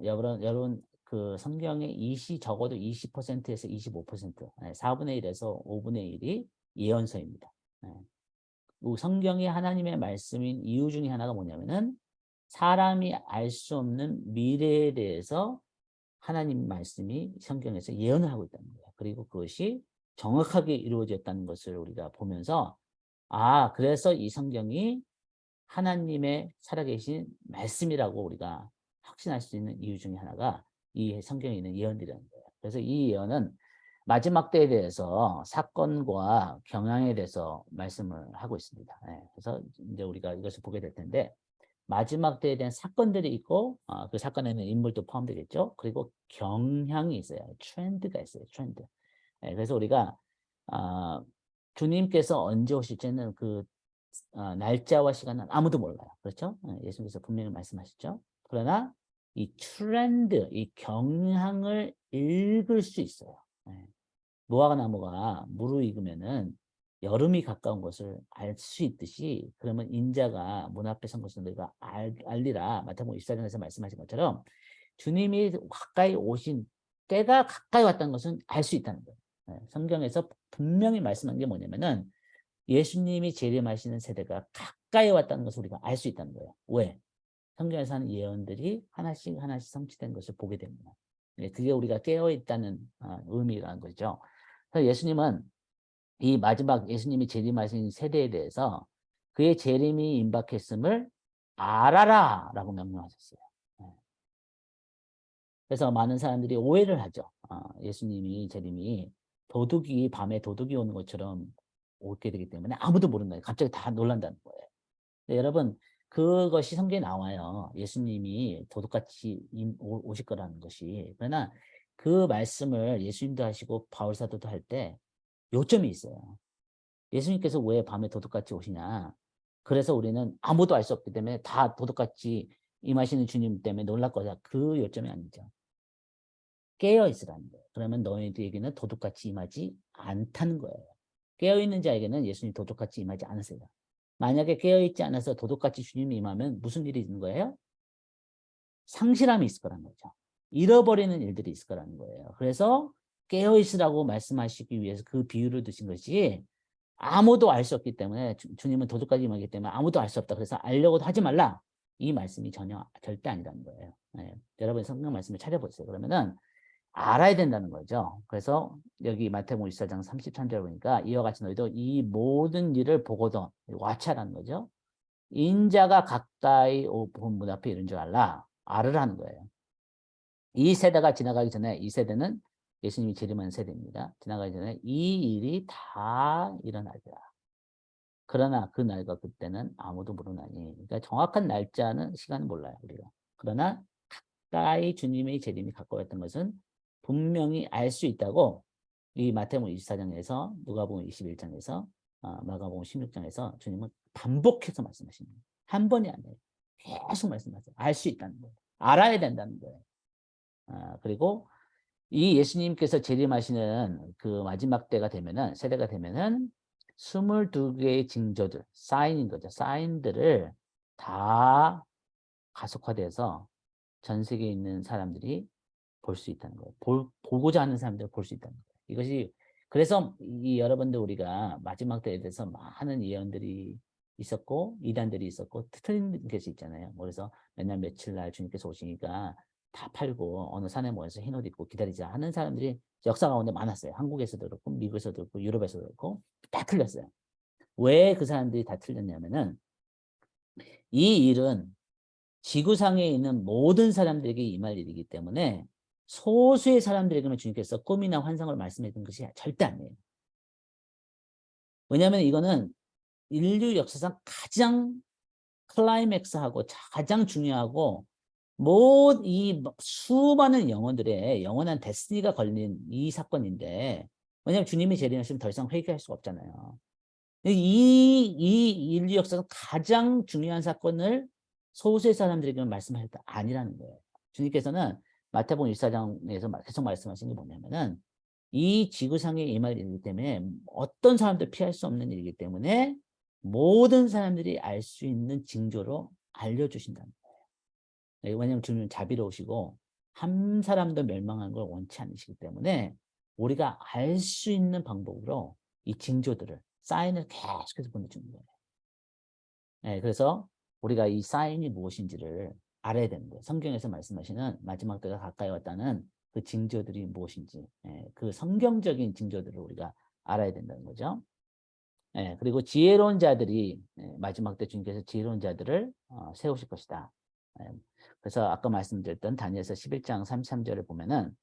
여러분 그 성경의 적어도 20%에서 25%, 4분의 1에서 5분의 1이 예언서입니다. 성경이 하나님의 말씀인 이유 중에 하나가 뭐냐면은 사람이 알 수 없는 미래에 대해서 하나님 말씀이 성경에서 예언을 하고 있다는 거예요. 그리고 그것이 정확하게 이루어졌다는 것을 우리가 보면서 그래서 이 성경이 하나님의 살아계신 말씀이라고 우리가 확신할 수 있는 이유 중에 하나가 이 성경에 있는 예언들이라는 거예요. 그래서 이 예언은 마지막 때에 대해서 사건과 경향에 대해서 말씀을 하고 있습니다. 그래서 이제 우리가 이것을 보게 될 텐데 마지막 때에 대한 사건들이 있고 그 사건에는 인물도 포함되겠죠. 그리고 경향이 있어요. 트렌드가 있어요. 트렌드. 그래서 우리가 주님께서 언제 오실지는 그 날짜와 시간은 아무도 몰라요. 그렇죠? 예수님께서 분명히 말씀하셨죠. 그러나 이 트렌드, 이 경향을 읽을 수 있어요. 예. 무화과 나무가 무르익으면은 여름이 가까운 것을 알 수 있듯이, 그러면 인자가 문 앞에 선 것을 너희가 알리라. 마태복음 24장에서 말씀하신 것처럼 주님이 가까이 오신 때가 가까이 왔다는 것은 알 수 있다는 거예요. 예. 성경에서 분명히 말씀한 게 뭐냐면은 예수님이 재림하시는 세대가 가까이 왔다는 것을 우리가 알 수 있다는 거예요. 왜? 성경에서 하는 예언들이 하나씩 하나씩 성취된 것을 보게 됩니다. 그게 우리가 깨어있다는 의미라는 거죠. 그래서 예수님은 이 마지막 예수님이 재림하신 세대에 대해서 그의 재림이 임박했음을 알아라 라고 명령하셨어요. 그래서 많은 사람들이 오해를 하죠. 예수님이 재림이 밤에 도둑이 오는 것처럼 오게 되기 때문에 아무도 모른다. 갑자기 다 놀란다는 거예요. 네, 여러분, 그것이 성경에 나와요. 예수님이 도둑같이 오실 거라는 것이. 그러나 그 말씀을 예수님도 하시고 바울사도도 할 때 요점이 있어요. 예수님께서 왜 밤에 도둑같이 오시냐. 그래서 우리는 아무도 알 수 없기 때문에 다 도둑같이 임하시는 주님 때문에 놀랄 거다. 그 요점이 아니죠. 깨어 있으라는 거예요. 그러면 너희들에게는 도둑같이 임하지 않다는 거예요. 깨어 있는 자에게는 예수님 도둑같이 임하지 않으세요. 만약에 깨어 있지 않아서 도둑같이 주님이 임하면 무슨 일이 있는 거예요? 상실함이 있을 거라는 거죠. 잃어버리는 일들이 있을 거라는 거예요. 그래서 깨어 있으라고 말씀하시기 위해서 그 비유를 드신 것이, 아무도 알 수 없기 때문에 주님은 도둑까지 임하기 때문에 아무도 알 수 없다. 그래서 알려고도 하지 말라. 이 말씀이 절대 아니라는 거예요. 네. 여러분 성경 말씀을 찾아보세요. 그러면은 알아야 된다는 거죠. 그래서 여기 마태복음 24장 33절 보니까 이와 같이 너희도 이 모든 일을 보고도 와차라는 거죠. 인자가 가까이 본 문 앞에 이른 줄 알으라는 거예요. 이 세대가 지나가기 전에, 이 세대는 예수님이 재림한 세대입니다. 지나가기 전에 이 일이 다 일어나리라. 그러나 그 날과 그때는 아무도 모르나니. 그러니까 정확한 날짜는, 시간은 몰라요, 우리가. 그러나 가까이 주님의 재림이 가까웠던 것은 분명히 알 수 있다고 이 마태복음 24장에서, 누가복음 21장에서, 마가복음 16장에서 주님은 반복해서 말씀하십니다. 한 번이 아니에요. 계속 말씀하세요. 알 수 있다는 거예요. 알아야 된다는 거예요. 그리고 이 예수님께서 재림하시는 그 마지막 때가 되면은, 세대가 되면은 22개의 징조들, 사인인 거죠. 사인들을 다 가속화돼서 전 세계에 있는 사람들이 볼 수 있다는 거예요. 보고자 하는 사람들을 볼 수 있다는 거예요. 이것이, 그래서 이 여러분들 우리가 마지막 때에 대해서 많은 예언들이 있었고 이단들이 있었고 틀린 것이 있잖아요. 그래서 맨날 며칠 날 주님께서 오시니까 다 팔고 어느 산에 모여서 흰 옷 입고 기다리자 하는 사람들이 역사 가운데 많았어요. 한국에서도 그렇고 미국에서도 그렇고 유럽에서도 그렇고 다 틀렸어요. 왜 그 사람들이 다 틀렸냐면은 이 일은 지구상에 있는 모든 사람들에게 임할 일이기 때문에 소수의 사람들에게만 주님께서 꿈이나 환상을 말씀해 준 것이 절대 아니에요. 왜냐하면 이거는 인류 역사상 가장 클라이맥스하고 가장 중요하고 이 수많은 영혼들의 영원한 데스티니가 걸린 이 사건인데, 왜냐하면 주님이 재림하시면 더 이상 회개할 수가 없잖아요. 이 인류 역사상 가장 중요한 사건을 소수의 사람들에게만 말씀하셨다 아니라는 거예요. 주님께서는 마태복음 1사장에서 계속 말씀하신 게 뭐냐면은 이 지구상에 임할 일이기 때문에 어떤 사람도 피할 수 없는 일이기 때문에 모든 사람들이 알 수 있는 징조로 알려주신다는 거예요. 왜냐하면 주님은 자비로우시고 한 사람도 멸망하는 걸 원치 않으시기 때문에 우리가 알 수 있는 방법으로 이 징조들을, 사인을 계속해서 보내주는 거예요. 네, 그래서 우리가 이 사인이 무엇인지를 알아야 되는 거예요. 성경에서 말씀하시는 마지막 때가 가까이 왔다는 그 징조들이 무엇인지, 그 성경적인 징조들을 우리가 알아야 된다는 거죠. 그리고 지혜로운 자들이, 마지막 때 주님께서 지혜로운 자들을 세우실 것이다. 그래서 아까 말씀드렸던 다니엘서 11장 33절을 보면은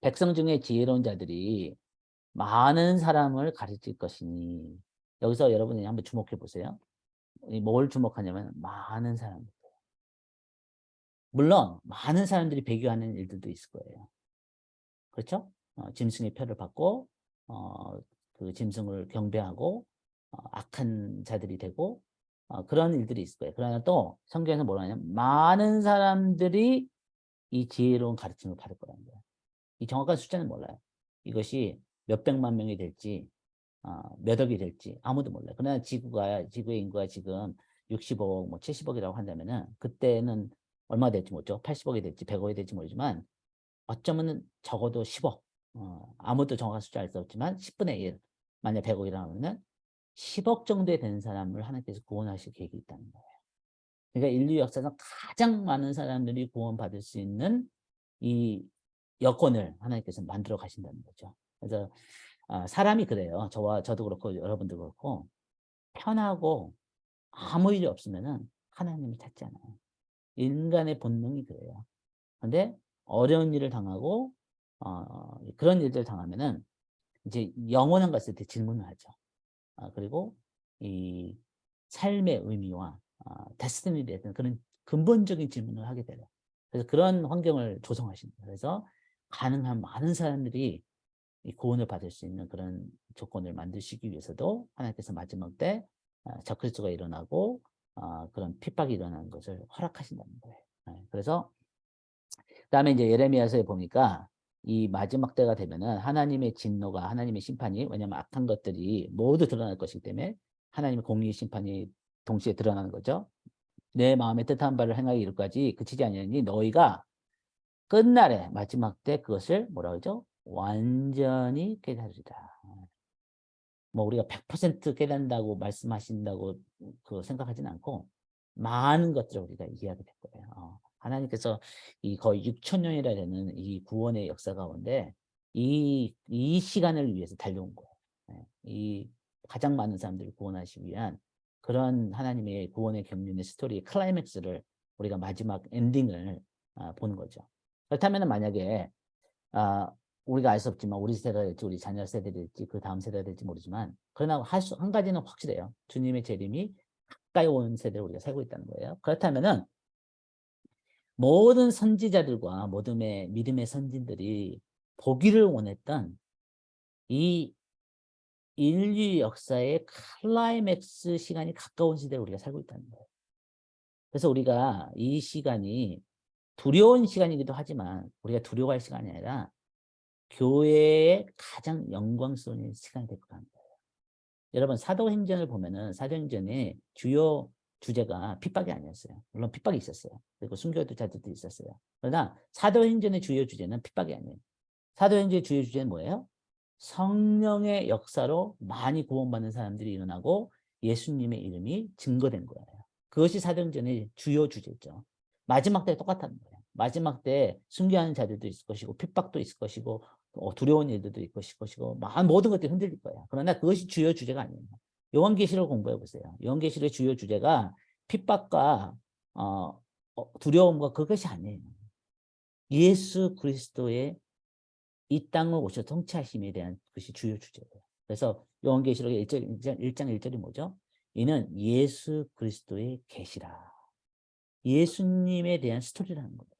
백성 중에 지혜로운 자들이 많은 사람을 가르칠 것이니, 여기서 여러분이 한번 주목해 보세요. 뭘 주목하냐면 많은 사람. 물론 많은 사람들이 배교하는 일들도 있을 거예요. 그렇죠? 짐승의 표를 받고 그 짐승을 경배하고 악한 자들이 되고 그런 일들이 있을 거예요. 그러나 또 성경에서 뭐라 하냐면 많은 사람들이 이 지혜로운 가르침을 받을 거라는 거예요. 이 정확한 숫자는 몰라요. 이것이 몇백만 명이 될지 몇 억이 될지 아무도 몰라요. 그러나 지구의 인구가 지금 60억, 뭐 70억이라고 한다면은 그때는 얼마 될지 모르죠. 80억이 될지 100억이 될지 모르지만 어쩌면은 적어도 10억. 아무도 정확한 숫자 알 수 없지만 10분의 1. 만약 100억이라고 하면은 10억 정도에 되는 사람을 하나님께서 구원하실 계획이 있다는 거예요. 그러니까 인류 역사상 가장 많은 사람들이 구원받을 수 있는 이 여건을 하나님께서 만들어 가신다는 거죠. 그래서 사람이 그래요. 저도 그렇고 여러분도 그렇고 편하고 아무 일이 없으면은 하나님을 찾지 않아요. 인간의 본능이 그래요. 근데 어려운 일을 당하고 그런 일들을 당하면은 이제 영원한 것에 대해 질문을 하죠. 그리고 이 삶의 의미와 데스티니에 대해서 그런 근본적인 질문을 하게 돼요. 그래서 그런 환경을 조성하신 거예요. 그래서 가능한 많은 사람들이 이 구원을 받을 수 있는 그런 조건을 만드시기 위해서도 하나님께서 마지막 때 적그리스도가 일어나고 그런 핍박이 일어나는 것을 허락하신다는 거예요. 그래서 그다음에 이제 예레미야서에 보니까 이 마지막 때가 되면은 하나님의 진노가 하나님의 심판이 왜냐하면 악한 것들이 모두 드러날 것이기 때문에 하나님의 공의의 심판이 동시에 드러나는 거죠. 내 마음에 뜻한 바를 행하기 이르까지 그치지 아니하니 너희가 끝날에 마지막 때 그것을 뭐라 그러죠? 완전히 깨달으리라. 뭐 우리가 100% 깨닫는다고 말씀하신다고 그 생각하지는 않고 많은 것들을 우리가 이해하게 될 거예요. 하나님께서 이 거의 6천 년이라 되는 이 구원의 역사 가운데 이 시간을 위해서 달려온 거예요. 이 가장 많은 사람들을 구원하시기 위한 그런 하나님의 구원의 경륜의 스토리의 클라이맥스를 우리가 마지막 엔딩을 보는 거죠. 그렇다면 만약에 아, 우리가 알 수 없지만 우리 세대가 될지 우리 자녀 세대가 될지 그 다음 세대가 될지 모르지만 그러나 한 가지는 확실해요. 주님의 재림이 가까이 온 세대를 우리가 살고 있다는 거예요. 그렇다면은 모든 선지자들과 모든 믿음의 선진들이 보기를 원했던 이 인류 역사의 클라이맥스 시간이 가까운 시대를 우리가 살고 있다는 거예요. 그래서 우리가 이 시간이 두려운 시간이기도 하지만 우리가 두려워할 시간이 아니라 교회의 가장 영광스러운 시간이 될 거라는 거예요. 여러분 사도행전을 보면은 사도행전의 주요 주제가 핍박이 아니었어요. 물론 핍박이 있었어요. 그리고 순교자들도 있었어요. 그러나 사도행전의 주요 주제는 핍박이 아니에요. 사도행전의 주요 주제는 뭐예요? 성령의 역사로 많이 구원받는 사람들이 일어나고 예수님의 이름이 증거된 거예요. 그것이 사도행전의 주요 주제죠. 마지막 때 똑같다는 거예요. 마지막 때 순교하는 자들도 있을 것이고 핍박도 있을 것이고 두려운 일들도 있을 것이고 모든 것들이 흔들릴 거예요. 그러나 그것이 주요 주제가 아니에요. 요한계시록 공부해 보세요. 요한계시록의 주요 주제가 핍박과 두려움과 그것이 아니에요. 예수 그리스도의 이 땅을 오셔 통치하심에 대한 것이 주요 주제예요. 그래서 요한계시록의 1장 1절이 뭐죠? 이는 예수 그리스도의 계시라. 예수님에 대한 스토리라는 거예요.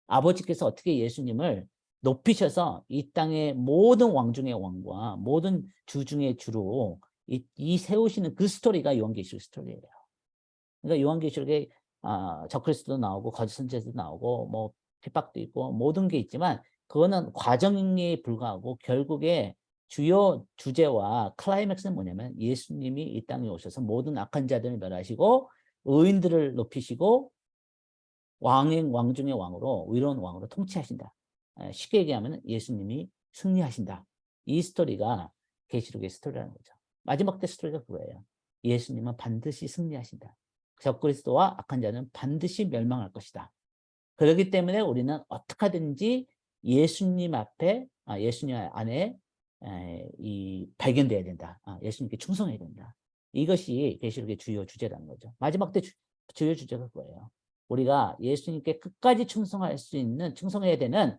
아버지께서 어떻게 예수님을 높이셔서 이 땅의 모든 왕 중의 왕과 모든 주 중의 주로 이 세우시는 그 스토리가 요한계시록 스토리예요. 그러니까 요한계시록에 적그리스도도 나오고 거짓 선지자도 나오고 뭐 핍박도 있고 모든 게 있지만 그거는 과정에 불과하고 결국에 주요 주제와 클라이맥스는 뭐냐면 예수님이 이 땅에 오셔서 모든 악한 자들을 멸하시고 의인들을 높이시고 왕 중의 왕으로 의로운 왕으로 통치하신다. 쉽게 얘기하면 예수님이 승리하신다. 이 스토리가 계시록의 스토리라는 거죠. 마지막 때 스토리가 그거예요. 예수님은 반드시 승리하신다. 적그리스도와 악한 자는 반드시 멸망할 것이다. 그렇기 때문에 우리는 어떻게 하든지 예수님 앞에 예수님 안에 발견돼야 된다. 예수님께 충성해야 된다. 이것이 계시록의 주요 주제라는 거죠. 마지막 때 주요 주제가 그거예요. 우리가 예수님께 끝까지 충성해야 되는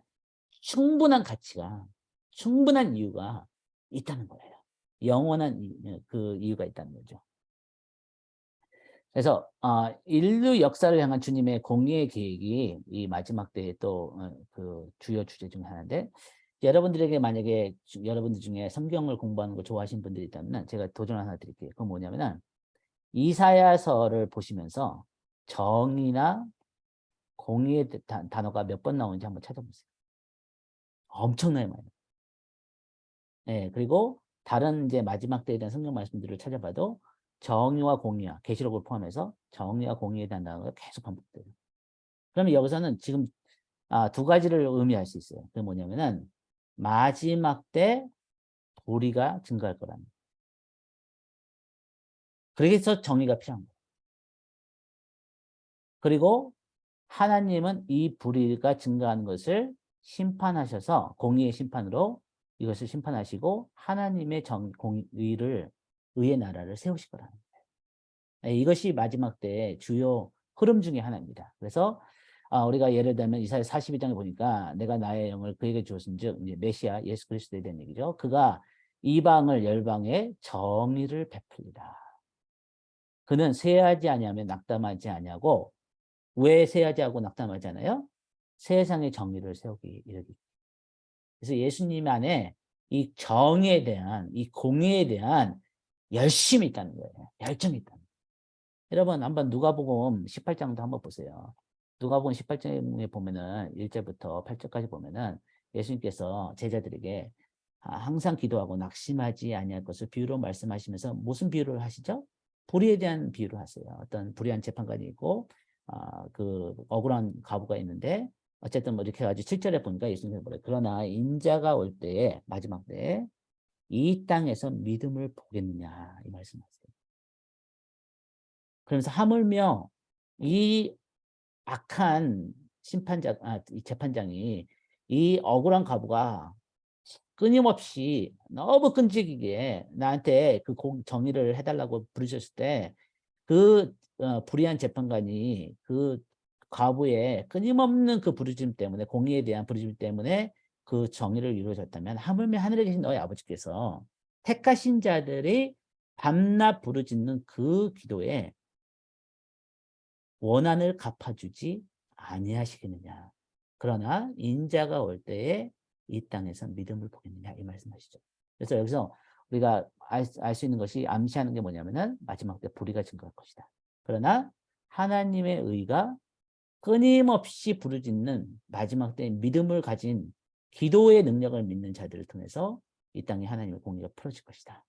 충분한 가치가, 충분한 이유가 있다는 거예요. 영원한 그 이유가 있다는 거죠. 그래서 인류 역사를 향한 주님의 공의의 계획이 이 마지막 때의 또 그 주요 주제 중 하나인데 여러분들에게 만약에 여러분들 중에 성경을 공부하는 걸 좋아하시는 분들이 있다면 제가 도전 하나 드릴게요. 그건 뭐냐면은 이사야서를 보시면서 정의나 공의의 단어가 몇 번 나오는지 한번 찾아보세요. 엄청나게 많아요. 예, 그리고 다른 이제 마지막 때에 대한 성경 말씀들을 찾아봐도 정의와 공의와 계시록을 포함해서 정의와 공의에 대한 단어가 계속 반복돼요. 그러면 여기서는 지금 두 가지를 의미할 수 있어요. 그게 뭐냐면은 마지막 때 불의가 증가할 거라는 거예요. 그래서 정의가 필요한 거예요. 그리고 하나님은 이 불의가 증가하는 것을 심판하셔서 공의의 심판으로 이것을 심판하시고 하나님의 공의를 의의 나라를 세우실 거라는 거예요. 이것이 마지막 때의 주요 흐름 중에 하나입니다. 그래서 우리가 예를 들면 이사야 42장에 보니까 내가 나의 영을 그에게 주었은즉 이제 메시아 예수 그리스도에 대한 얘기죠. 그가 이방을 열방에 정의를 베풀리라. 그는 쇠하지 아니하며 낙담하지 아니하고 왜 쇠하지 하고 낙담하지 않아요? 세상의 정의를 세우기 이르기. 그래서 예수님 안에 이 정의에 대한 이 공의에 대한 열심이 있다는 거예요. 열정이 있다는 거예요. 여러분 한번 누가복음 18장도 한번 보세요. 누가복음 18장에 보면은 1절부터 8절까지 보면은 예수님께서 제자들에게 항상 기도하고 낙심하지 아니할 것을 비유로 말씀하시면서 무슨 비유를 하시죠? 불의에 대한 비유를 하세요. 어떤 불의한 재판관이 있고 그 억울한 과부가 있는데 어쨌든 뭐 이렇게 해가지고 7절에 보니까 예수님이 뭐래요? 그러나 인자가 올 때에 마지막 때에 이 땅에서 믿음을 보겠느냐 이 말씀하세요. 그러면서 하물며 이 악한 이 재판장이 이 억울한 과부가 끊임없이 너무 끈질기게 나한테 그 정의를 해달라고 부르셨을 때 그 불의한 재판관이 그 과부의 끊임없는 그 부르짖음 때문에 공의에 대한 부르짖음 때문에 그 정의를 이루어졌다면 하물며 하늘에 계신 너희 아버지께서 택하신 자들이 밤낮 부르짖는 그 기도에 원한을 갚아주지 아니하시겠느냐. 그러나 인자가 올 때에 이 땅에서 믿음을 보겠느냐 이 말씀하시죠. 그래서 여기서 우리가 알 수 있는 것이 암시하는 게 뭐냐면은 마지막 때 불의가 증가할 것이다. 그러나 하나님의 의가 끊임없이 부르짖는 마지막 때 믿음을 가진 기도의 능력을 믿는 자들을 통해서 이 땅에 하나님의 공의가 풀어질 것이다.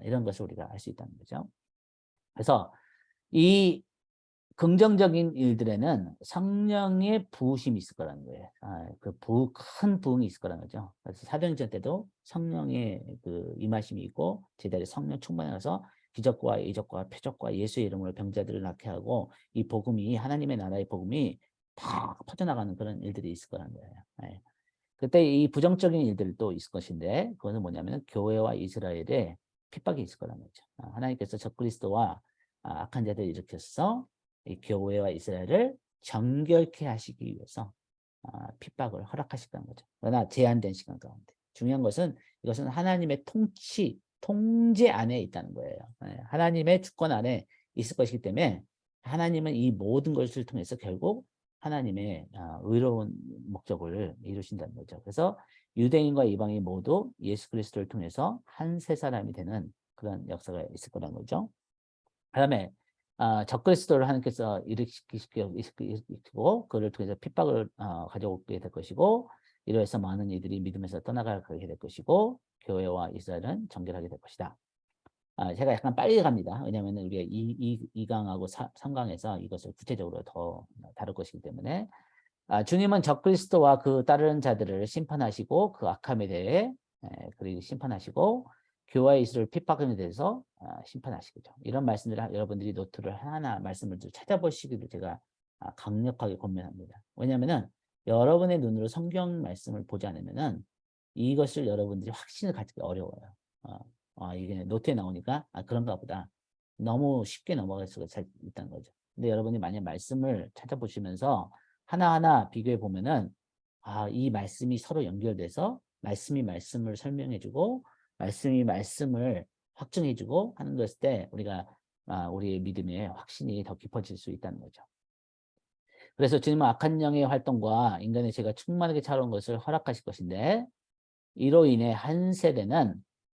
이런 것을 우리가 알 수 있다는 거죠. 그래서 이 긍정적인 일들에는 성령의 부으심이 있을 거라는 거예요. 큰 부흥이 있을 거라는 거죠. 그래서 사도행전 때도 성령의 그 임하심이 있고 제자리 성령 충만해서 기적과 이적과 표적과 예수의 이름으로 병자들을 낫게 하고 이 복음이 하나님의 나라의 복음이 다 퍼져나가는 그런 일들이 있을 거라는 거예요. 네. 그때 이 부정적인 일들도 있을 것인데 그것은 뭐냐면 교회와 이스라엘의 핍박이 있을 거라는 거죠. 하나님께서 적그리스도와 악한 자들을 일으켜서 이 교회와 이스라엘을 정결케 하시기 위해서 핍박을 허락하셨다는 거죠. 그러나 제한된 시간 가운데. 중요한 것은 이것은 하나님의 통제 안에 있다는 거예요. 하나님의 주권 안에 있을 것이기 때문에 하나님은 이 모든 것을 통해서 결국 하나님의 의로운 목적을 이루신다는 거죠. 그래서 유대인과 이방인 모두 예수 그리스도를 통해서 한 세 사람이 되는 그런 역사가 있을 거라는 거죠. 그다음에 적그리스도를 하나님께서 일으키고 그를 통해서 핍박을 가져오게 될 것이고 이로 해서 많은 이들이 믿음에서 떠나가게 될 것이고 교회와 이스라엘은 정결하게 될 것이다. 제가 약간 빨리 갑니다. 왜냐하면 우리가 2강하고 3강에서 이것을 구체적으로 더 다룰 것이기 때문에 주님은 적그리스도와 그 따르는 자들을 심판하시고 그 악함에 대해 그리고 심판하시고 교회와 이스라엘 핍박에 대해서 심판하시겠죠. 이런 말씀들을 여러분들이 노트를 하나 말씀을 찾아보시기를 제가 강력하게 권면합니다. 왜냐하면은 여러분의 눈으로 성경 말씀을 보지 않으면은 이것을 여러분들이 확신을 갖기 어려워요. 이게 노트에 나오니까 그런가 보다. 너무 쉽게 넘어갈 수가 있다는 거죠. 근데 여러분이 만약 말씀을 찾아보시면서 하나하나 비교해 보면은 이 말씀이 서로 연결돼서 말씀이 말씀을 설명해주고 말씀이 말씀을 확증해주고 하는 것일 때 우리가 우리의 믿음의 확신이 더 깊어질 수 있다는 거죠. 그래서 주님은 악한 영의 활동과 인간의 죄가 충만하게 차오른 것을 허락하실 것인데 이로 인해 한 세대는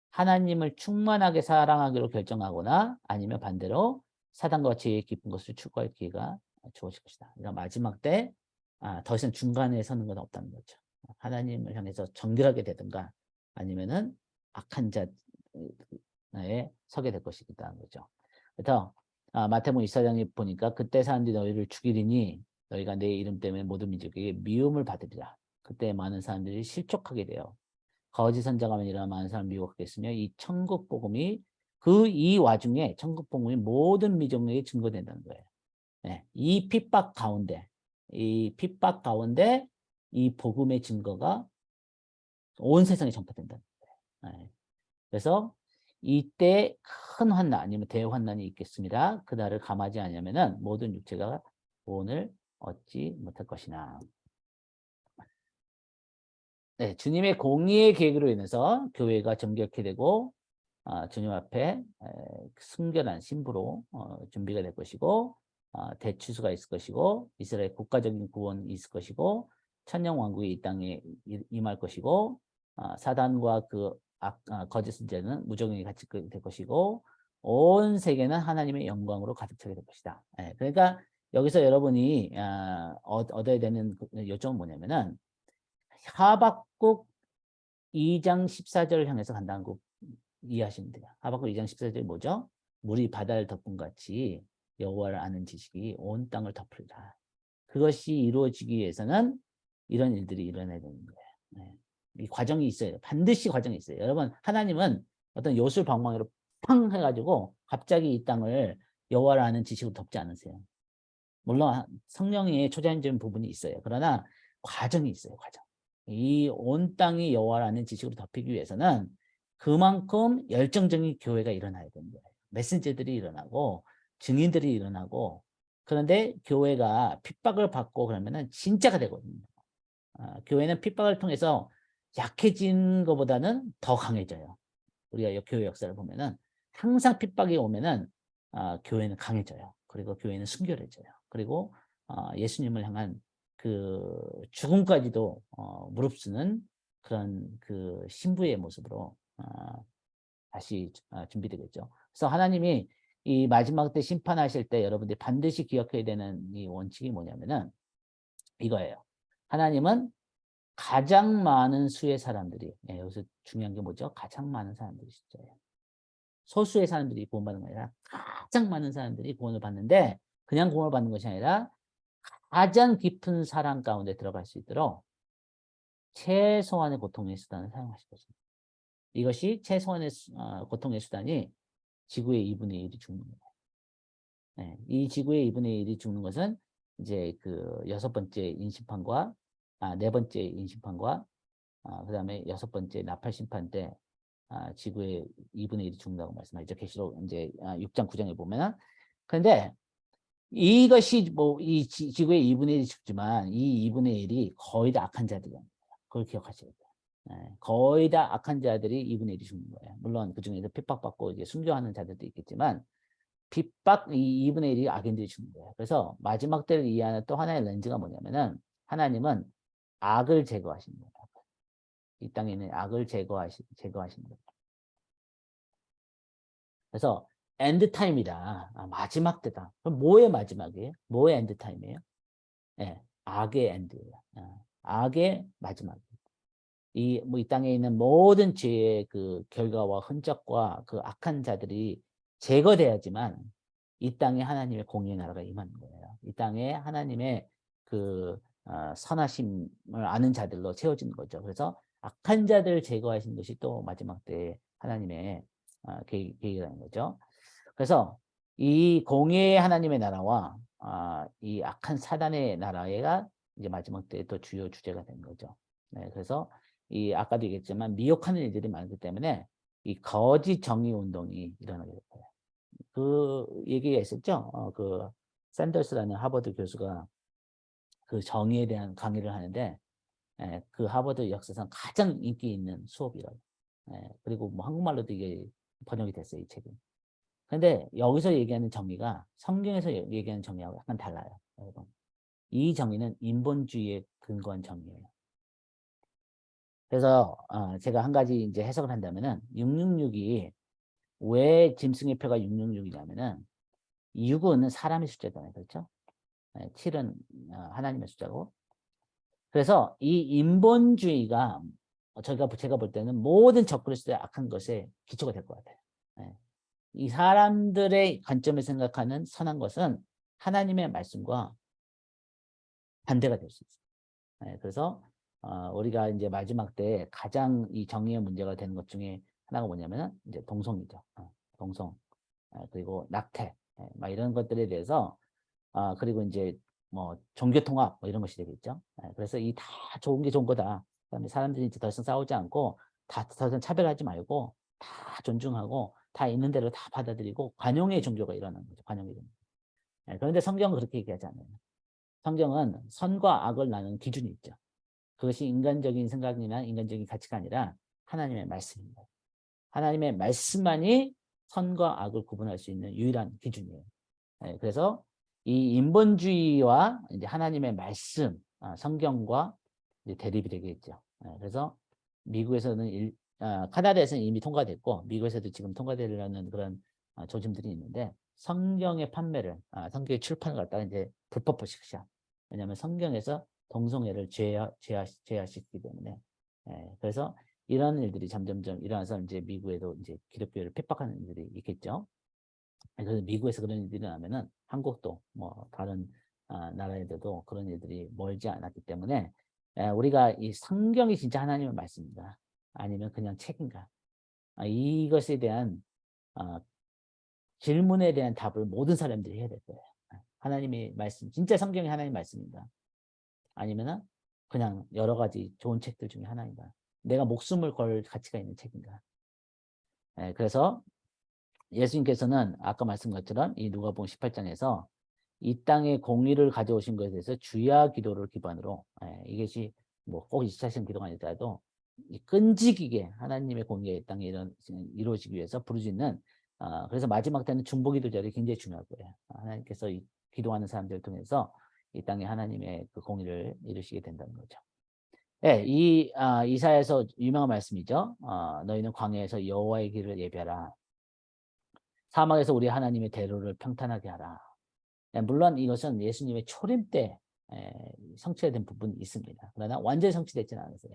하나님을 충만하게 사랑하기로 결정하거나 아니면 반대로 사단과 죄의 깊은 것을 추구할 기회가 주어질 것이다. 그러니까 마지막 때 더 이상 중간에 서는 건 없다는 거죠. 하나님을 향해서 정결하게 되든가 아니면은 악한 자에 서게 될 것이다는 거죠. 그래서 마태복음 24장에 보니까 그때 사람들이 너희를 죽이리니 너희가 내 이름 때문에 모든 민족에게 미움을 받으리라. 그때 많은 사람들이 실족하게 돼요. 거짓 선자가 아니라 많은 사람 미혹하겠으며 이 천국 복음이 이 와중에 천국 복음이 모든 민족에게 증거된다는 거예요. 네, 이 핍박 가운데 이 복음의 증거가 온 세상에 전파된다는 거예요. 네. 그래서 이때 큰 환난 아니면 대환난이 있겠습니다. 그날을 감하지 않으면은 모든 육체가 구원을 얻지 못할 것이나. 네, 주님의 공의의 계획으로 인해서 교회가 정결케 되고 주님 앞에 순결한 신부로 준비가 될 것이고 대추수가 있을 것이고 이스라엘 국가적인 구원이 있을 것이고 천년왕국이 이 땅에 임할 것이고 사단과 그 거짓 선지자는 무조건이 같이 될 것이고 온 세계는 하나님의 영광으로 가득 차게 될 것이다. 그러니까 여기서 여러분이 얻어야 되는 요점은 뭐냐면은 하박국 2장 14절을 향해서 간다는 거 이해하시면 돼요. 하박국 2장 14절이 뭐죠? 물이 바다를 덮은 같이 여호와를 아는 지식이 온 땅을 덮으리라. 그것이 이루어지기 위해서는 이런 일들이 일어나야 되는 거예요. 네. 이 과정이 있어요. 반드시 과정이 있어요. 여러분, 하나님은 어떤 요술방망이로 팡 해가지고 갑자기 이 땅을 여호와를 아는 지식으로 덮지 않으세요. 물론 성령의 초자연적인 부분이 있어요. 그러나 과정이 있어요. 과정. 이 온 땅이 여호와를 아는 지식으로 덮이기 위해서는 그만큼 열정적인 교회가 일어나야 되는 거예요. 메신저들이 일어나고 증인들이 일어나고 그런데 교회가 핍박을 받고 그러면은 진짜가 되거든요. 교회는 핍박을 통해서 약해진 것보다는 더 강해져요. 우리가 교회 역사를 보면은 항상 핍박이 오면은 교회는 강해져요. 그리고 교회는 순결해져요. 그리고 예수님을 향한 그 죽음까지도 무릅쓰는 그런 그 신부의 모습으로 다시 준비되겠죠. 그래서 하나님이 이 마지막 때 심판하실 때 여러분들이 반드시 기억해야 되는 이 원칙이 뭐냐면은 이거예요. 하나님은 가장 많은 수의 사람들이 여기서 중요한 게 뭐죠? 가장 많은 사람들이 숫자예요. 소수의 사람들이 구원받는 게 아니라 가장 많은 사람들이 구원을 받는데 그냥 구원을 받는 것이 아니라 가장 깊은 사랑 가운데 들어갈 수 있도록 최소한의 고통의 수단을 사용하실 것입니다. 이것이 최소한의 고통의 수단이 지구의 2분의 1이 죽는 거예요. 네, 이 지구의 2분의 1이 죽는 것은 이제 그 6번째 인심판과 네 번째 인심판과 그 다음에 6번째 나팔 심판 때 지구의 2분의 1이 죽는다고 말씀하죠. 계시록 이제 6장 9장에 보면은. 그런데 이것이 뭐 이 지구의 2분의 1이 죽지만 이 2분의 1이 거의 다 악한 자들이에요. 그걸 기억하셔야 돼요. 네, 거의 다 악한 자들이 2분의 1이 죽는 거예요. 물론 그 중에서 핍박받고 이제 순교하는 자들도 있겠지만 이 2분의 1이 악인들이 죽는 거예요. 그래서 마지막 때를 이해하는 또 하나의 렌즈가 뭐냐면은 하나님은 악을 제거하시는 거예요. 이 땅에 있는 악을 제거하시는 거예요. 그래서 엔드타임이다. 마지막 때다. 그럼 뭐의 마지막이에요? 뭐의 엔드타임이에요? 네, 악의 엔드예요. 악의 마지막. 이 땅에 있는 모든 죄의 그 결과와 흔적과 그 악한 자들이 제거돼야지만 이 땅에 하나님의 공의의 나라가 임하는 거예요. 이 땅에 하나님의 그 선하심을 아는 자들로 채워지는 거죠. 그래서 악한 자들을 제거하시는 것이 또 마지막 때 하나님의 계획이라는 거죠. 그래서 이 공의의 하나님의 나라와 이 악한 사단의 나라가 이제 마지막 때 또 주요 주제가 된 거죠. 네, 그래서 이 아까도 얘기했지만 미혹하는 일들이 많기 때문에 이 거짓 정의 운동이 일어나게 될 거예요. 그 얘기가 있었죠. 그 샌더스라는 하버드 교수가 그 정의에 대한 강의를 하는데 그 하버드 역사상 가장 인기 있는 수업이라고. 그리고 뭐 한국말로도 이게 번역이 됐어요, 이 책이. 근데 여기서 얘기하는 정의가 성경에서 얘기하는 정의하고 약간 달라요, 여러분. 이 정의는 인본주의에 근거한 정의예요. 그래서 제가 한 가지 이제 해석을 한다면은 666이 왜 짐승의 표가 666이냐면은 6은 사람의 숫자잖아요. 그렇죠? 7은 하나님의 숫자고. 그래서 이 인본주의가 제가 볼 때는 모든 적그리스도의 악한 것에 기초가 될 것 같아요. 예. 이 사람들의 관점에서 생각하는 선한 것은 하나님의 말씀과 반대가 될 수 있어요. 예. 그래서 우리가 이제 마지막 때 가장 이 정의의 문제가 되는 것 중에 하나가 뭐냐면은 이제 동성이죠. 동성. 그리고 낙태. 막 이런 것들에 대해서 그리고 이제 뭐 종교 통합 뭐 이런 것이 되겠죠. 그래서 이 다 좋은 게 좋은 거다. 그다음에 사람들이 이제 더 이상 싸우지 않고 더 이상 차별하지 말고 다 존중하고 다 있는 대로 다 받아들이고 관용의 종교가 일어나는 거죠. 관용의 종교. 그런데 성경은 그렇게 얘기하지 않아요. 성경은 선과 악을 나누는 기준이 있죠. 그것이 인간적인 생각이나 인간적인 가치가 아니라 하나님의 말씀입니다. 하나님의 말씀만이 선과 악을 구분할 수 있는 유일한 기준이에요. 그래서 이 인본주의와 이제 하나님의 말씀, 성경과 이제 대립이 되겠죠. 그래서 미국에서는 카나다에서는 이미 통과됐고 미국에서도 지금 통과되려는 그런 조짐들이 있는데 성경의 판매를, 성경의 출판을 갖다가 이제 불법화시키자. 왜냐하면 성경에서 동성애를 죄화시키기 때문에. 그래서 이런 일들이 점점점 일어나서 이제 미국에도 이제 기독교를 핍박하는 일들이 있겠죠. 그래서 미국에서 그런 일들이 나면은 한국도 뭐 다른 나라에도 그런 일들이 멀지 않았기 때문에 우리가 이 성경이 진짜 하나님의 말씀인가 아니면 그냥 책인가 이것에 대한 아, 질문에 대한 답을 모든 사람들이 해야 될 거예요. 하나님의 말씀 진짜 성경이 하나님의 말씀인가 아니면은 그냥 여러 가지 좋은 책들 중에 하나인가 내가 목숨을 걸 가치가 있는 책인가. 그래서 예수님께서는 아까 말씀한 것처럼 이 누가복음 18장에서 이 땅에 공의를 가져오신 것에 대해서 주야 기도를 기반으로 이것이 뭐 꼭 24시간 기도가 아니더라도 끈질기게 하나님의 공의가 이 땅에 이루어지기 위해서 부르짖는 그래서 마지막 때는 중보기도 자리가 굉장히 중요할 거예요. 하나님께서 이 기도하는 사람들을 통해서 이 땅에 하나님의 그 공의를 이루시게 된다는 거죠. 네, 이사야에서 유명한 말씀이죠. 너희는 광야에서 여호와의 길을 예비하라. 사막에서 우리 하나님의 대로를 평탄하게 하라. 물론 이것은 예수님의 초림 때 성취된 부분이 있습니다. 그러나 완전히 성취되지는 않았어요.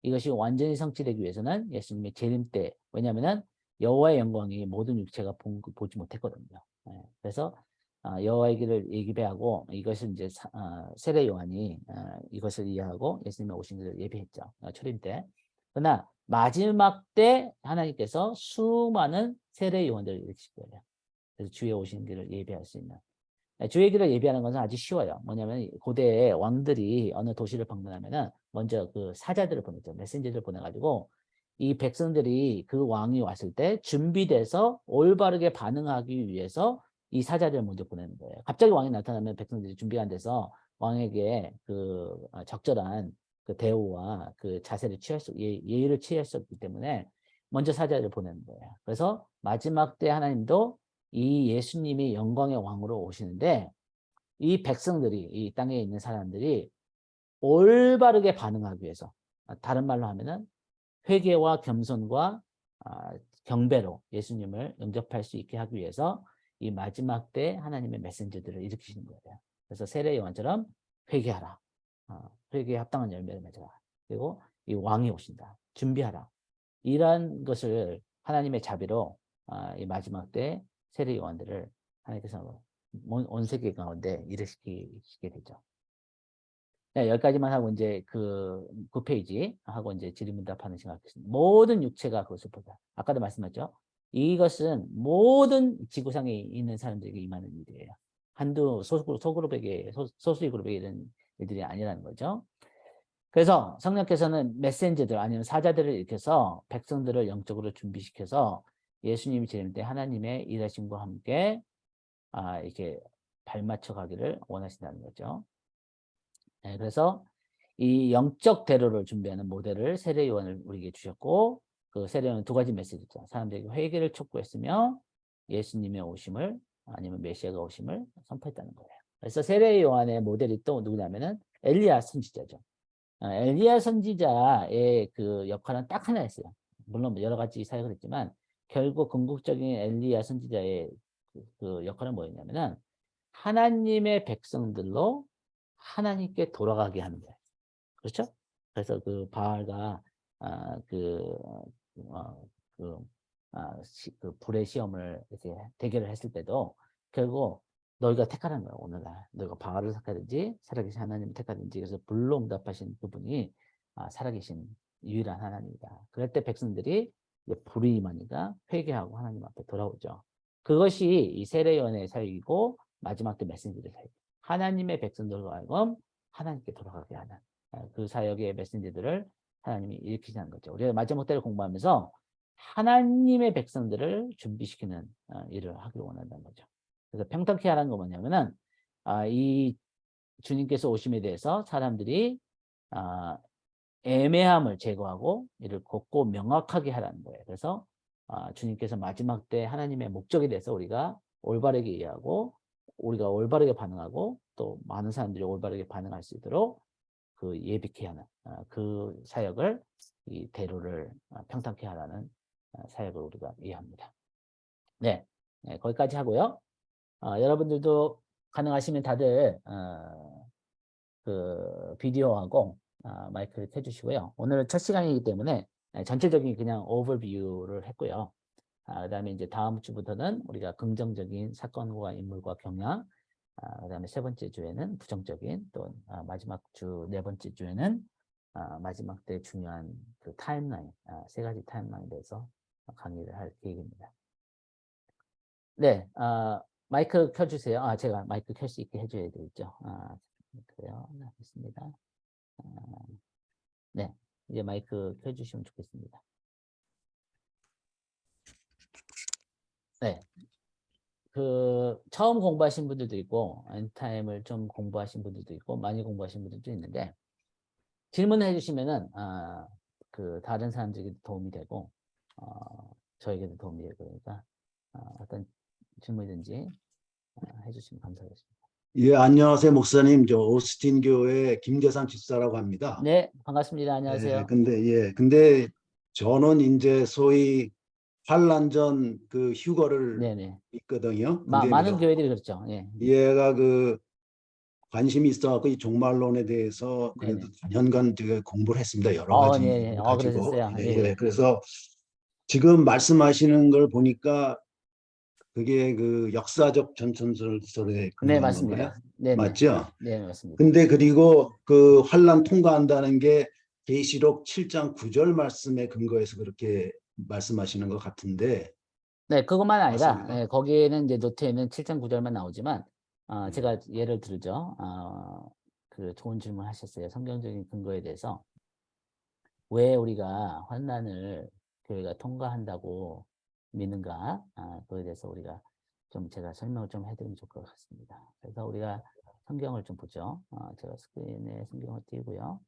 이것이 완전히 성취되기 위해서는 예수님의 재림 때, 왜냐하면 여호와의 영광이 모든 육체가 보지 못했거든요. 그래서 여호와의 길을 예비하고 이것을 이제 세례 요한이 이것을 이해하고 예수님의 오신 것을 예비했죠. 초림 때. 그러나 마지막 때 하나님께서 수많은 세례 요한들을 일으키실 거예요. 그래서 주의 오신 길을 예비할 수 있는. 주의 길을 예비하는 것은 아주 쉬워요. 뭐냐면 고대의 왕들이 어느 도시를 방문하면은 먼저 그 사자들을 보냈죠. 메신저를 보내가지고 이 백성들이 그 왕이 왔을 때 준비돼서 올바르게 반응하기 위해서 이 사자를 먼저 보내는 거예요. 갑자기 왕이 나타나면 백성들이 준비가 안 돼서 왕에게 그 적절한 그 대우와 그 자세를 예의를 취할 수 없기 때문에 먼저 사자를 보내는 거예요. 그래서 마지막 때 하나님도 이 예수님이 영광의 왕으로 오시는데 이 백성들이 이 땅에 있는 사람들이 올바르게 반응하기 위해서 다른 말로 하면은 회개와 겸손과 경배로 예수님을 영접할 수 있게 하기 위해서 이 마지막 때 하나님의 메신저들을 일으키시는 거예요. 그래서 세례 요한처럼 회개하라. 회개에 합당한 열매를 맺어라. 그리고 이 왕이 오신다. 준비하라. 이런 것을 하나님의 자비로 이 마지막 때 세례 요한들을 하나님께서 온 세계 가운데 일으키시게 되죠. 네, 여기까지만 하고 이제 그 9페이지 하고 이제 질의응답하는 시간 갖겠습니다. 모든 육체가 그것을 보다. 아까도 말씀하셨죠. 이것은 모든 지구상에 있는 사람들에게 임하는 일이에요. 한두 소수의 그룹에게 이런 일들이 아니라는 거죠. 그래서 성령께서는 메신저들 아니면 사자들을 일으켜서 백성들을 영적으로 준비시켜서 예수님이 재림 때 하나님의 일하심과 함께 이렇게 발맞춰 가기를 원하신다는 거죠. 네, 그래서 이 영적 대로를 준비하는 모델을 세례 요한을 우리에게 주셨고 그 세례 요한은 두 가지 메시지죠. 사람들에게 회개를 촉구했으며 예수님의 오심을 아니면 메시아가 오심을 선포했다는 거예요. 그래서 세례 요한의 모델이 또 누구냐면은 엘리야 선지자죠. 엘리야 선지자의 그 역할은 딱 하나였어요. 물론 여러 가지 사역을 했지만 결국 궁극적인 엘리야 선지자의 그 역할은 뭐였냐면은 하나님의 백성들로 하나님께 돌아가게 하는 거예요. 그렇죠? 그래서 그 바알과 아, 그, 어, 그, 그 불의 시험을 이렇게 대결을 했을 때도 결국 너희가 택하라는 거야. 오늘날 너희가 바알을 택하든지 살아계신 하나님을 택하든지. 그래서 불로 응답하신 그분이 살아계신 유일한 하나님이다. 그럴 때 백성들이 이제 불이 임하니까 회개하고 하나님 앞에 돌아오죠. 그것이 이 세례요한의 사역이고 마지막 때 메신저의 사역. 하나님의 백성들과 하여금 하나님께 돌아가게 하는 그 사역의 메신저들을 하나님이 일으키시는 거죠. 우리가 마지막 때를 공부하면서 하나님의 백성들을 준비시키는 일을 하기를 원한다는 거죠. 그래서 평탄케 하라는 건 뭐냐면은 이 주님께서 오심에 대해서 사람들이 애매함을 제거하고 이를 곱고 명확하게 하라는 거예요. 그래서 주님께서 마지막 때 하나님의 목적에 대해서 우리가 올바르게 이해하고 우리가 올바르게 반응하고 또 많은 사람들이 올바르게 반응할 수 있도록 그 예비케 하는 그 사역을 이 대로를 평탄케 하라는 사역을 우리가 이해합니다. 네, 네 거기까지 하고요. 여러분들도 가능하시면 다들 그 비디오하고 마이크를 켜주시고요. 오늘 첫 시간이기 때문에 전체적인 그냥 오버뷰를 했고요. 그다음에 이제 다음 주부터는 우리가 긍정적인 사건과 인물과 경향, 그다음에 세 번째 주에는 부정적인 또 마지막 주 네 번째 주에는 마지막 때 중요한 그 타임라인, 세 가지 타임라인에 대해서 강의를 할 계획입니다. 네, 마이크 켜주세요. 제가 마이크 켤 수 있게 해줘야 되겠죠. 그래요. 네, 됐습니다. 네, 이제 마이크 켜주시면 좋겠습니다. 네, 그 처음 공부하신 분들도 있고 엔타임을 좀 공부하신 분들도 있고 많이 공부하신 분들도 있는데 질문을 해주시면은 그 다른 사람들에게도 도움이 되고 저에게도 도움이 되고 그러니까 어떤 질문이든지 해주시면 감사하겠습니다. 예, 안녕하세요, 목사님. 저 오스틴 교회 김계산 집사라고 합니다. 네, 반갑습니다. 안녕하세요. 근데 저는 이제 소위 환란 전 그 휴거를 네네. 있거든요. 근데 많은 교회들이 그렇죠. 예. 얘가 그 관심이 있어갖고 이 종말론에 대해서 그래도 네네. 4년간 제가 공부를 했습니다. 여러 가지를 네네. 가지고. 그러셨어요. 예. 그래서 지금 말씀하시는 걸 보니까 그게 그 역사적 전천설에 네, 근거한 건가요? 맞습니다. 네네. 맞죠? 네, 맞습니다. 근데 그리고 그 환란 통과한다는 게 계시록 7장 9절 말씀에 근거해서 그렇게 말씀하시는 것 같은데 네, 그것만 아니라 맞습니까? 거기에는 이제 노트에는 7장 9절만 나오지만 네. 제가 예를 들죠. 그 좋은 질문 하셨어요. 성경적인 근거에 대해서 왜 우리가 환난을 교회가 통과한다고 믿는가? 그거에 대해서 우리가 좀 제가 설명을 좀 해드리면 좋을 것 같습니다. 그래서 우리가 성경을 좀 보죠. 제가 스크린에 성경을 띄우고요.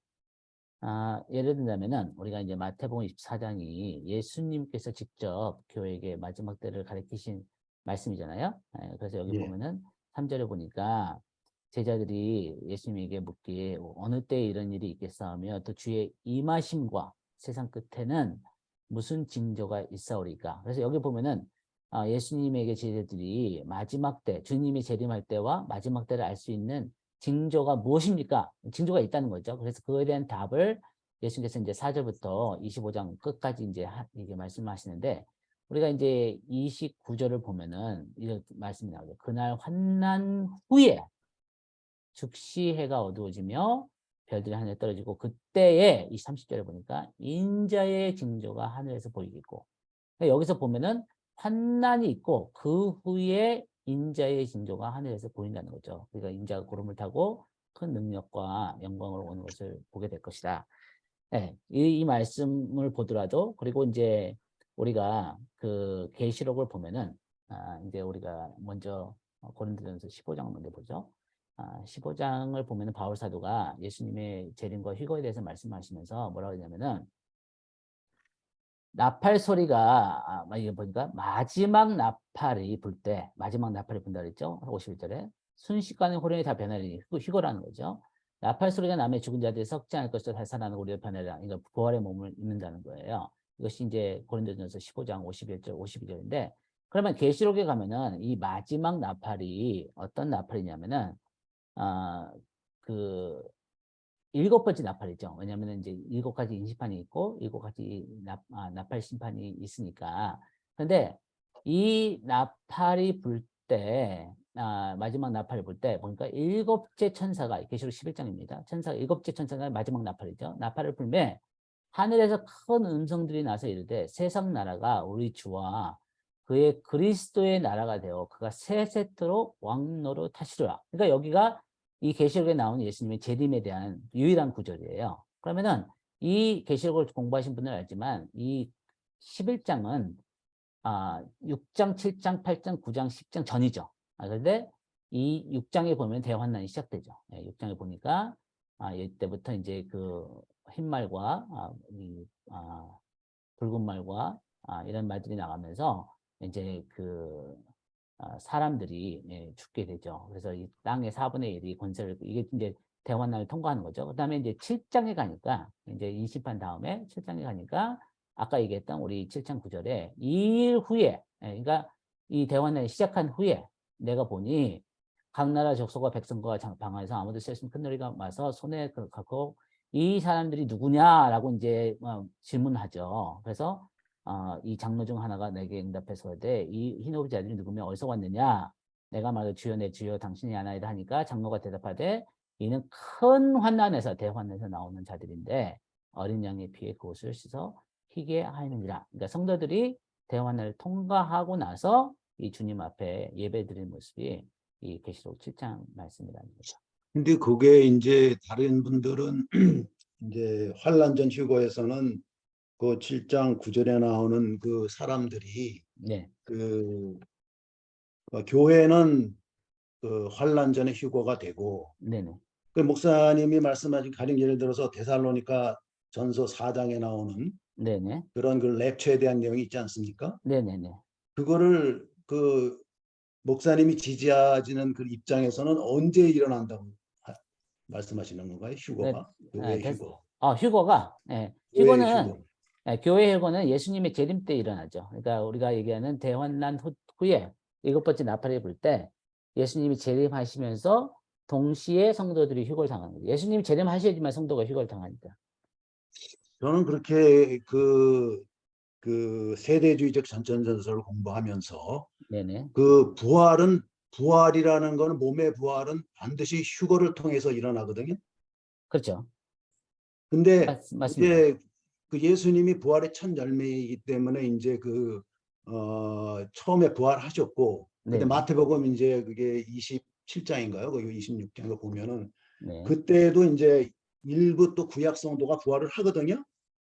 예를 들자면은 우리가 이제 마태복음 24장이 예수님께서 직접 교회에게 마지막 때를 가리키신 말씀이잖아요. 그래서 여기 예. 보면은 3절에 보니까 제자들이 예수님에게 묻기에 어느 때에 이런 일이 있겠사하며 또 주의 임하심과 세상 끝에는 무슨 징조가 있사오리까. 그래서 여기 보면은 예수님에게 제자들이 마지막 때 주님이 재림할 때와 마지막 때를 알 수 있는 징조가 무엇입니까? 징조가 있다는 거죠. 그래서 그거에 대한 답을 예수님께서 이제 4절부터 25장 끝까지 이제 이게 말씀하시는데 우리가 이제 29절을 보면은 이런 말씀이 나오죠. 그날 환난 후에 즉시 해가 어두워지며 별들이 하늘에 떨어지고 그때에 이 30절에 보니까 인자의 징조가 하늘에서 보이겠고 그러니까 여기서 보면은 환난이 있고 그 후에 인자의 징조가 하늘에서 보인다는 거죠. 그러니까 인자가 구름을 타고 큰 능력과 영광으로 오는 것을 보게 될 것이다. 네, 이 말씀을 보더라도 그리고 이제 우리가 그 계시록을 보면은 이제 우리가 먼저 고린도전서 15장을 먼저 보죠. 15장을 보면은 바울 사도가 예수님의 재림과 휴거에 대해서 말씀하시면서 뭐라고 하냐면은 나팔 소리가 이게 보니까 마지막 나팔이 불 때 마지막 나팔이 분다 그랬죠. 51절에 순식간에 호련이 다 변하리니 휴거라는 거죠. 나팔 소리가 나면 죽은 자들이 썩지 않을 것이라 다시 살아나고 우리를 변해라. 이거 부활의 몸을 입는다는 거예요. 이것이 이제 고린도전서 15장 51절 52절인데 그러면 계시록에 가면은 이 마지막 나팔이 어떤 나팔이냐면은 그 7번째 나팔이죠. 왜냐하면 이제 7가지 인심판이 있고 7가지 나팔 심판이 있으니까. 근데 이 나팔이 불 때, 마지막 나팔이 불 때 보니까 7째 천사가 계시록 11장입니다. 천사가 7째 천사가 마지막 나팔이죠. 나팔을 불매 하늘에서 큰 음성들이 나서 이르되 세상 나라가 우리 주와 그의 그리스도의 나라가 되어 그가 세세토록 왕노로 타시리라. 그러니까 여기가 이 계시록에 나온 예수님의 재림에 대한 유일한 구절이에요. 그러면은 이 계시록을 공부하신 분은 알지만 이 11장은 6장, 7장, 8장, 9장, 10장 전이죠. 그런데 이 6장에 보면 대환란이 시작되죠. 6장에 보니까 이때부터 이제 그 흰말과 붉은 말과 이런 말들이 나가면서 이제 그 사람들이 죽게 되죠. 그래서 이 땅의 4분의 1이 권세를 이게 이제 대환란을 통과하는 거죠. 그다음에 이제 7장에 가니까 이제 인심판 다음에 7장에 가니까 아까 얘기했던 우리 7장 9절에 2일 후에 그러니까 이 대환란이 시작한 후에 내가 보니 각 나라 족속과 백성과 방언에서 아무도 쓸 수 없는 큰 소리가 와서 손에 갖고 이 사람들이 누구냐라고 이제 질문하죠. 그래서 이 장로 중 하나가 내게 응답해서 이르되 이 흰옷 자들이 누구며 어디서 왔느냐? 내가 말하되 주여 내 주여 당신이 아나이다 하니까 장로가 대답하되 이는 큰 환난에서 대환난에서 나오는 자들인데 어린 양의 피에 그 옷을 씻어 희게 하느니라. 그러니까 성도들이 대환난을 통과하고 나서 이 주님 앞에 예배드리는 모습이 이 계시록 7장 말씀이라는 거죠. 근데 그게 이제 다른 분들은 이제 환란전 휴거에서는 그 7장 9절에 나오는 그 사람들이 네, 그 교회는 그 환란전의 휴거가 되고 네네, 그 목사님이 말씀하신 가령 예를 들어서 데살로니가 전서 4장에 나오는 네네, 그런 그 랩처에 대한 내용이 있지 않습니까? 네네네. 그거를 그 목사님이 지지하시는 그 입장에서는 언제 일어난다고 말씀하시는 건가요? 네, 휴거가? 교회 휴거. 휴거가, 교회 휴거. 교회 휴거는 예수님의 재림 때 일어나죠. 그러니까 우리가 얘기하는 대환난 후에 7번째 나팔이 불 때 예수님이 재림하시면서 동시에 성도들이 휴거를 당하는 거죠. 예수님이 재림하셔야지만 성도가 휴거를 당합니다. 저는 그렇게 그 세대주의적 전천전설을 공부하면서 네네. 그 부활이라는 거는 몸의 부활은 반드시 휴거를 통해서 일어나거든요. 그렇죠. 근데 맞습니다. 이제 그 예수님이 부활의 첫 열매이기 때문에 이제 처음에 부활하셨고, 근데 네네. 마태복음 이제 그게 27장인가요? 거기 26장을 보면은 네. 그때도 이제 일부 또 구약 성도가 부활을 하거든요.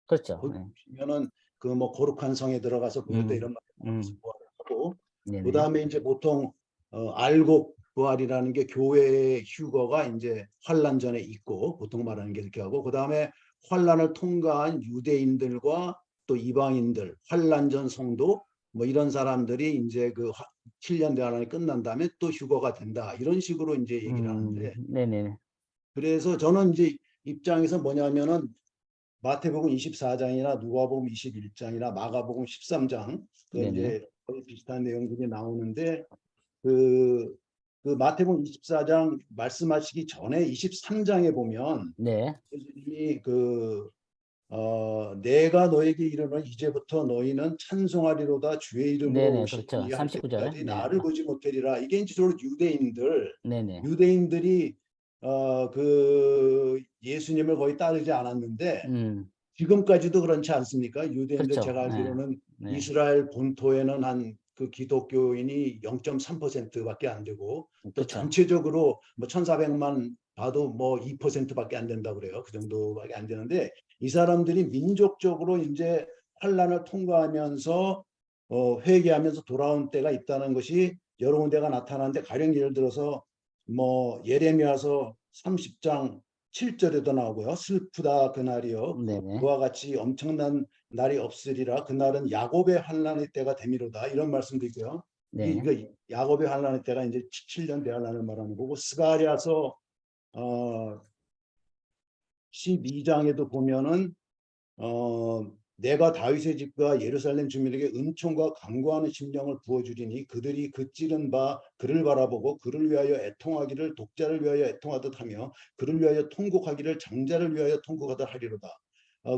그렇죠. 거기 네. 보면은 그 뭐 거룩한 성에 들어가서 보였다 음, 이런 말 나오면서 음, 부활을 하고, 네네. 그다음에 이제 보통 알곡 부활이라는 게 교회의 휴거가 이제 환란 전에 있고 보통 말하는 게 이렇게 하고, 그다음에 환란을 통과한 유대인들과 또 이방인들 환란 전 성도 뭐 이런 사람들이 이제 그 7년 대환란이 끝난 다음에 또 휴거가 된다 이런 식으로 이제 얘기를 하는데, 네네. 그래서 저는 이제 입장에서 뭐냐면은 마태복음 24장이나 누가복음 21장이나 마가복음 13장 그 네네. 이제 거의 비슷한 내용들이 나오는데, 그, 그 마태복음 24장 말씀하시기 전에 23장에 보면 네. 예수님이 내가 너에게 이르노니 이제부터 너희는 찬송하리로다 주의 이름으로 네네. 그렇죠. 오시니 할 39절. 때까지 네. 나를 보지 못하리라. 이게 이제 주로 네네. 유대인들이 그 예수님을 거의 따르지 않았는데 음, 지금까지도 그렇지 않습니까? 유대인들 그렇죠. 제가 네. 알기로는 네. 이스라엘 본토에는 한 그 기독교인이 0.3%밖에 안 되고, 또 그렇죠. 전체적으로 뭐 1,400만 봐도 뭐 2%밖에 안 된다 그래요. 그 정도밖에 안 되는데 이 사람들이 민족적으로 이제 환란을 통과하면서 회개하면서 돌아온 때가 있다는 것이 여러 군데가 나타나는데, 가령 예를 들어서 뭐 예레미야서 30장 7절에도 나오고요. 슬프다 그날이요. 네네. 그와 같이 엄청난 날이 없으리라. 그날은 야곱의 환란의 때가 되미로다. 이런 말씀도 있고요. 네. 이거 야곱의 환란의 때가 이제 7년 대환란을 말하는 거고, 스가랴서 12장에도 보면은 내가 다윗의 집과 예루살렘 주민에게 은총과 강구하는 심령을 부어주리니 그들이 그 찌른 바 그를 바라보고 그를 위하여 애통하기를 독자를 위하여 애통하듯 하며 그를 위하여 통곡하기를 장자를 위하여 통곡하듯 하리로다.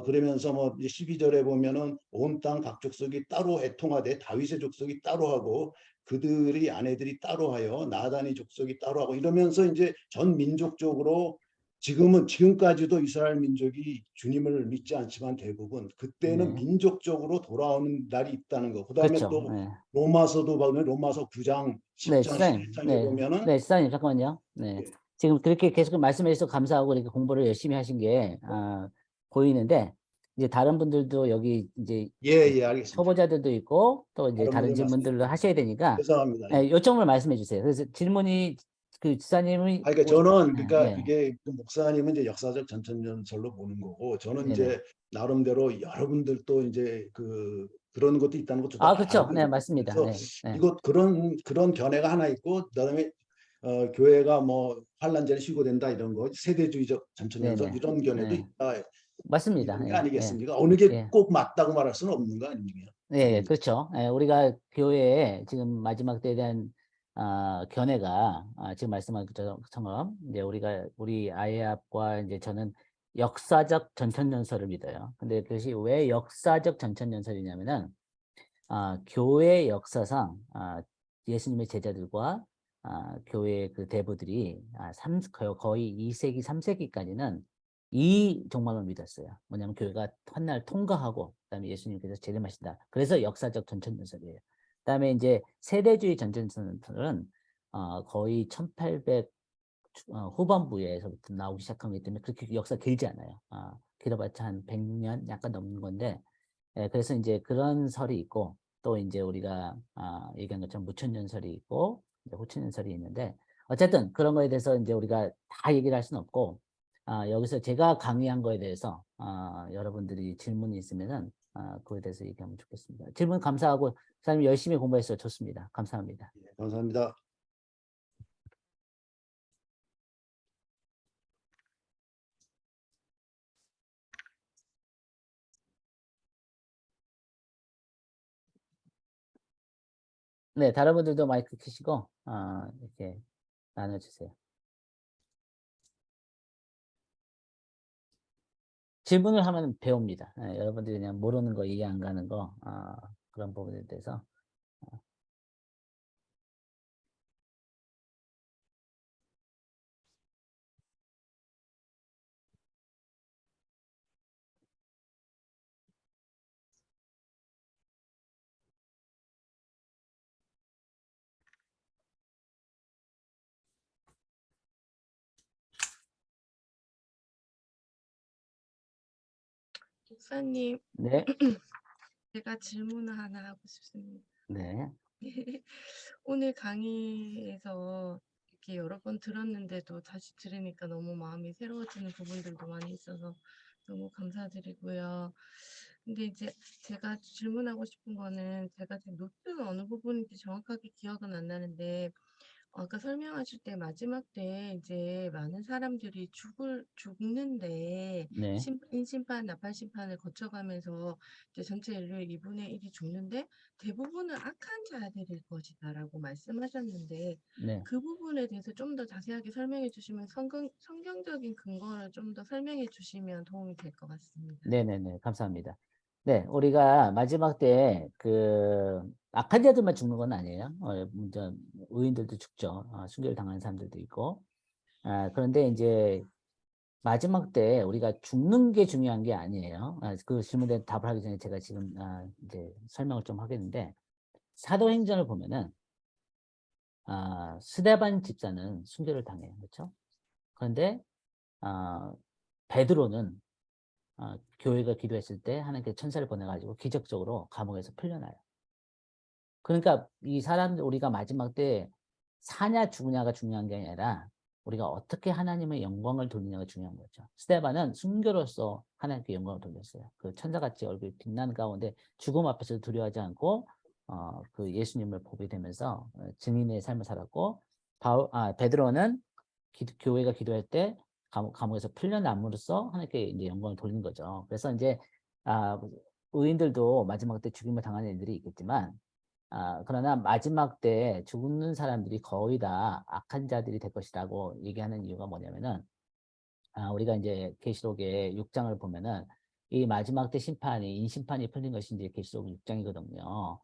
그러면서 뭐 12절에 보면은 온 땅 각 족속이 따로 애통하되 다윗의 족속이 따로 하고 그들이 아내들이 따로 하여 나단의 족속이 따로 하고 이러면서 이제 전 민족적으로 지금까지도 이스라엘 민족이 주님을 믿지 않지만 대부분 그때는 네. 민족적으로 돌아오는 날이 있다는 거. 그다음에 그렇죠. 또 네. 로마서도 보면 로마서 9장, 네, 10장, 지사님. 11장에 네, 보면은 네, 지사님, 잠깐만요. 네. 예, 지금 그렇게 계속 말씀해 주셔서 감사하고 이렇게 공부를 열심히 하신 게, 보이는데, 이제 다른 분들도 여기 이제 예, 알겠습니다. 초보자들도 있고, 또 이제 다른 다른 분들 질문들로 말씀드립니다. 하셔야 되니까, 죄송합니다. 예. 요점을 말씀해 주세요. 그래서 질문이 그 지사님이, 그러니까 저는 네, 그러니까 네, 그게 그 목사님은 이제 역사적 전천전설로 보는 거고 저는 네, 네. 이제 나름대로 여러분들도 이제 그런 것도 있다는 것도 다 그렇죠. 네, 알거든요. 맞습니다. 그래서 네, 네, 이것 그런 견해가 하나 있고 그다음에 교회가 뭐 환란 전에 쉬고된다 이런 거 세대주의적 네, 전천전설 네, 이런 견해도 네. 있다 맞습니다. 이런 게 예, 예, 아니겠습니까? 어느 게 예. 꼭 맞다고 말할 수는 없는 거 아닙니까? 예, 예, 그렇죠. 예, 우리가 교회에 지금 마지막 때에 대한 견해가 지금 말씀한 것처럼 이제 우리 아이압과 이제 저는 역사적 전천전설을 믿어요. 근데 그것이 왜 역사적 전천전설이냐면은 교회 역사상 예수님의 제자들과 교회 그 대부들이 거의 2세기, 3세기까지는 이 종말을 믿었어요. 뭐냐면 교회가 훗날 통과하고 그다음에 예수님께서 재림하신다. 그래서 역사적 전천전설이에요. 그다음에 이제 세대주의 전천전설은 거의 1800 후반부에서부터 나오기 시작한 거기 때문에 그렇게 역사 길지 않아요. 길어봤자 한 100년 약간 넘는 건데 그래서 이제 그런 설이 있고 또 이제 우리가 얘기한 것처럼 무천년설이 있고 이제 호천년설이 있는데 어쨌든 그런 거에 대해서 이제 우리가 다 얘기를 할 수는 없고 여기서 제가 강의한 거에 대해서 여러분들이 질문이 있으면은 그거에 대해서 얘기하면 좋겠습니다. 질문 감사하고 사장님 열심히 공부했어요. 좋습니다. 감사합니다. 감사합니다. 네, 다른 분들도 마이크 켜시고 이렇게 나눠주세요. 질문을 하면 배웁니다. 여러분들이 그냥 모르는 거 이해 안 가는 거 그런 부분에 대해서 목사님, 네, 제가 질문을 하나 하고 싶습니다. 네, 오늘 강의에서 이렇게 여러 번 들었는데도 다시 들으니까 너무 마음이 새로워지는 부분들도 많이 있어서 너무 감사드리고요. 근데 이제 제가 질문하고 싶은 거는 제가 지금 노트가 어느 부분인지 정확하게 기억은 안 나는데 아까 설명하실 때 마지막 때 이제 많은 사람들이 죽는데 네, 인심판, 나팔심판을 거쳐가면서 이제 전체 인류의 2분의 1이 죽는데 대부분은 악한 자들일 것이다라고 말씀하셨는데 네, 그 부분에 대해서 좀 더 자세하게 설명해 주시면 성경적인 근거를 좀 더 설명해 주시면 도움이 될 것 같습니다. 네, 감사합니다. 네, 우리가 마지막 때 악한 자들만 죽는 건 아니에요. 이제 의인들도 죽죠. 순교를 당하는 사람들도 있고. 그런데 이제 마지막 때 우리가 죽는 게 중요한 게 아니에요. 그 질문에 답을 하기 전에 제가 지금 이제 설명을 좀 하겠는데 사도행전을 보면은 스데반 집사는 순교를 당해요. 그렇죠? 그런데 베드로는 교회가 기도했을 때 하나님께 천사를 보내가지고 기적적으로 감옥에서 풀려나요. 그러니까 이 사람들 우리가 마지막 때 사냐 죽으냐가 중요한 게 아니라 우리가 어떻게 하나님의 영광을 돌리냐가 중요한 거죠. 스데반은 순교로서 하나님께 영광을 돌렸어요. 그 천사같이 얼굴이 빛나는 가운데 죽음 앞에서 두려워하지 않고 그 예수님을 보게 되면서 증인의 삶을 살았고 베드로는 교회가 기도할 때 감옥에서 풀려남으로써 하나님께 이제 영광을 돌리는 거죠. 그래서 이제 의인들도 마지막 때 죽임을 당하는 일들이 있겠지만, 그러나 마지막 때 죽는 사람들이 거의 다 악한 자들이 될 것이라고 얘기하는 이유가 뭐냐면은, 우리가 이제 계시록의 6장을 보면은 이 마지막 때 심판이 인심판이 풀린 것이 이제 계시록 6장이거든요.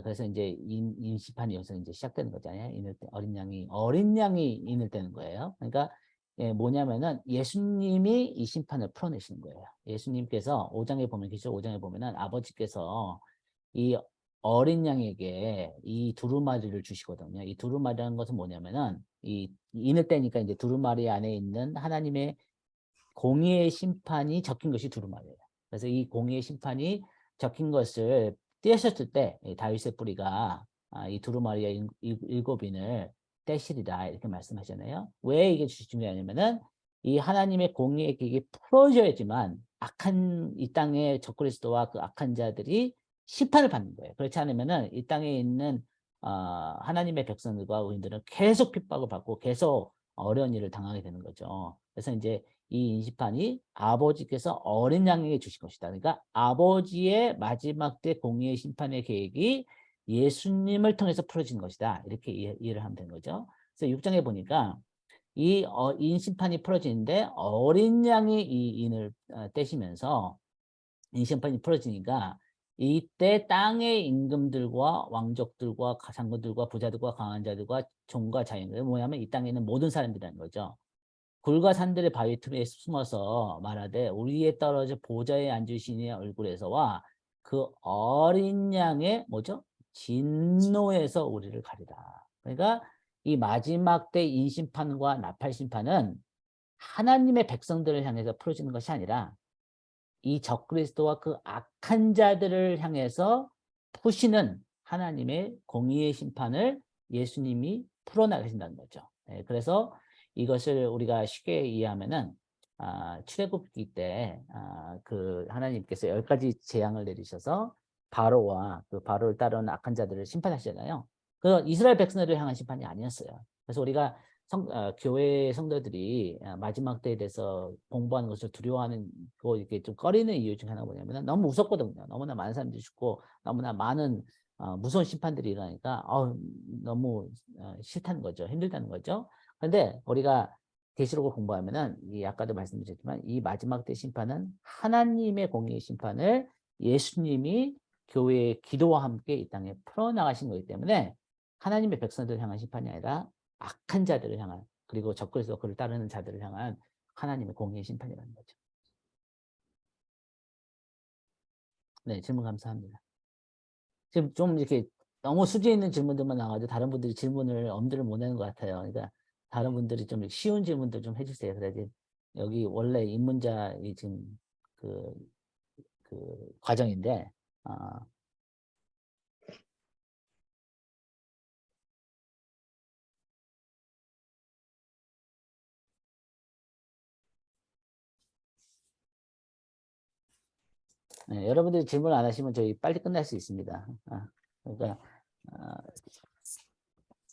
그래서 이제 인심판이 여기서 이제 시작되는 거잖아요. 인을 때 어린 양이 인을 떼는 거예요. 그러니까 뭐냐면은 예수님이 이 심판을 풀어내시는 거예요. 예수님께서 5장에 보면 계시록 5장에 보면은 아버지께서 이 어린 양에게 이 두루마리를 주시거든요. 이 두루마리라는 것은 뭐냐면은 이 인을 떼니까 이제 두루마리 안에 있는 하나님의 공의의 심판이 적힌 것이 두루마리예요. 그래서 이 공의의 심판이 적힌 것을 떼셨을 때 다윗의 뿌리가 이 두루마리의 일곱 인을 떼시리라 이렇게 말씀하잖아요. 왜 이게 중요하냐면은 이 하나님의 공의의 계획이 풀어져야지만 악한 이 땅의 적그리스도와 그 악한 자들이 심판을 받는 거예요. 그렇지 않으면은 이 땅에 있는 하나님의 백성들과 의인들은 계속 핍박을 받고 계속 어려운 일을 당하게 되는 거죠. 그래서 이제 이 인심판이 아버지께서 어린 양에게 주신 것이다. 그러니까 아버지의 마지막 때 공의의 심판의 계획이 예수님을 통해서 풀어진 것이다. 이렇게 이해를 하면 되는 거죠. 그래서 6장에 보니까 이 인심판이 풀어지는데 어린 양이 이 인을 떼시면서 인심판이 풀어지니까 이때 땅의 임금들과 왕족들과 장군들과 부자들과 강한 자들과 종과 자연들 뭐냐면 이 땅에 있는 모든 사람들이라는 거죠. 굴과 산들의 바위 틈에 숨어서 말하되 우리에 떨어져 보좌에 앉으신 이의 얼굴에서와 그 어린 양의 뭐죠? 진노에서 우리를 가리라. 그러니까 이 마지막 때 인심판과 나팔심판은 하나님의 백성들을 향해서 풀어지는 것이 아니라 이 적그리스도와 그 악한 자들을 향해서 푸시는 하나님의 공의의 심판을 예수님이 풀어나가신다는 거죠. 그래서 이것을 우리가 쉽게 이해하면은 출애굽기 때 그 하나님께서 10가지 재앙을 내리셔서 바로와 그 바로를 따르는 악한 자들을 심판하시잖아요. 그 이스라엘 백성들을 향한 심판이 아니었어요. 그래서 우리가 교회 성도들이 마지막 때에 대해서 공부하는 것을 두려워하는 거 이렇게 좀 꺼리는 이유 중 하나가 뭐냐면 너무 무섭거든요. 너무나 많은 사람들이 죽고 너무나 많은 무서운 심판들이 일어나니까 너무 싫다는 거죠. 힘들다는 거죠. 그런데 우리가 계시록을 공부하면은 이 아까도 말씀드렸지만 이 마지막 때 심판은 하나님의 공의의 심판을 예수님이 교회의 기도와 함께 이 땅에 풀어나가신 거기 때문에 하나님의 백성들을 향한 심판이 아니라 악한 자들을 향한 그리고 적그리스도 그를 따르는 자들을 향한 하나님의 공의의 심판이라는 거죠. 네, 질문 감사합니다. 지금 좀 이렇게 너무 수지 있는 질문들만 나와가지고 다른 분들이 질문을 엄두를 못 내는 것 같아요. 그러니까 다른 분들이 좀 쉬운 질문들 좀 해주세요. 그래야지 여기 원래 입문자이 지금 그 과정인데 네, 여러분들이 질문 안 하시면 저희 빨리 끝날 수 있습니다. 그러니까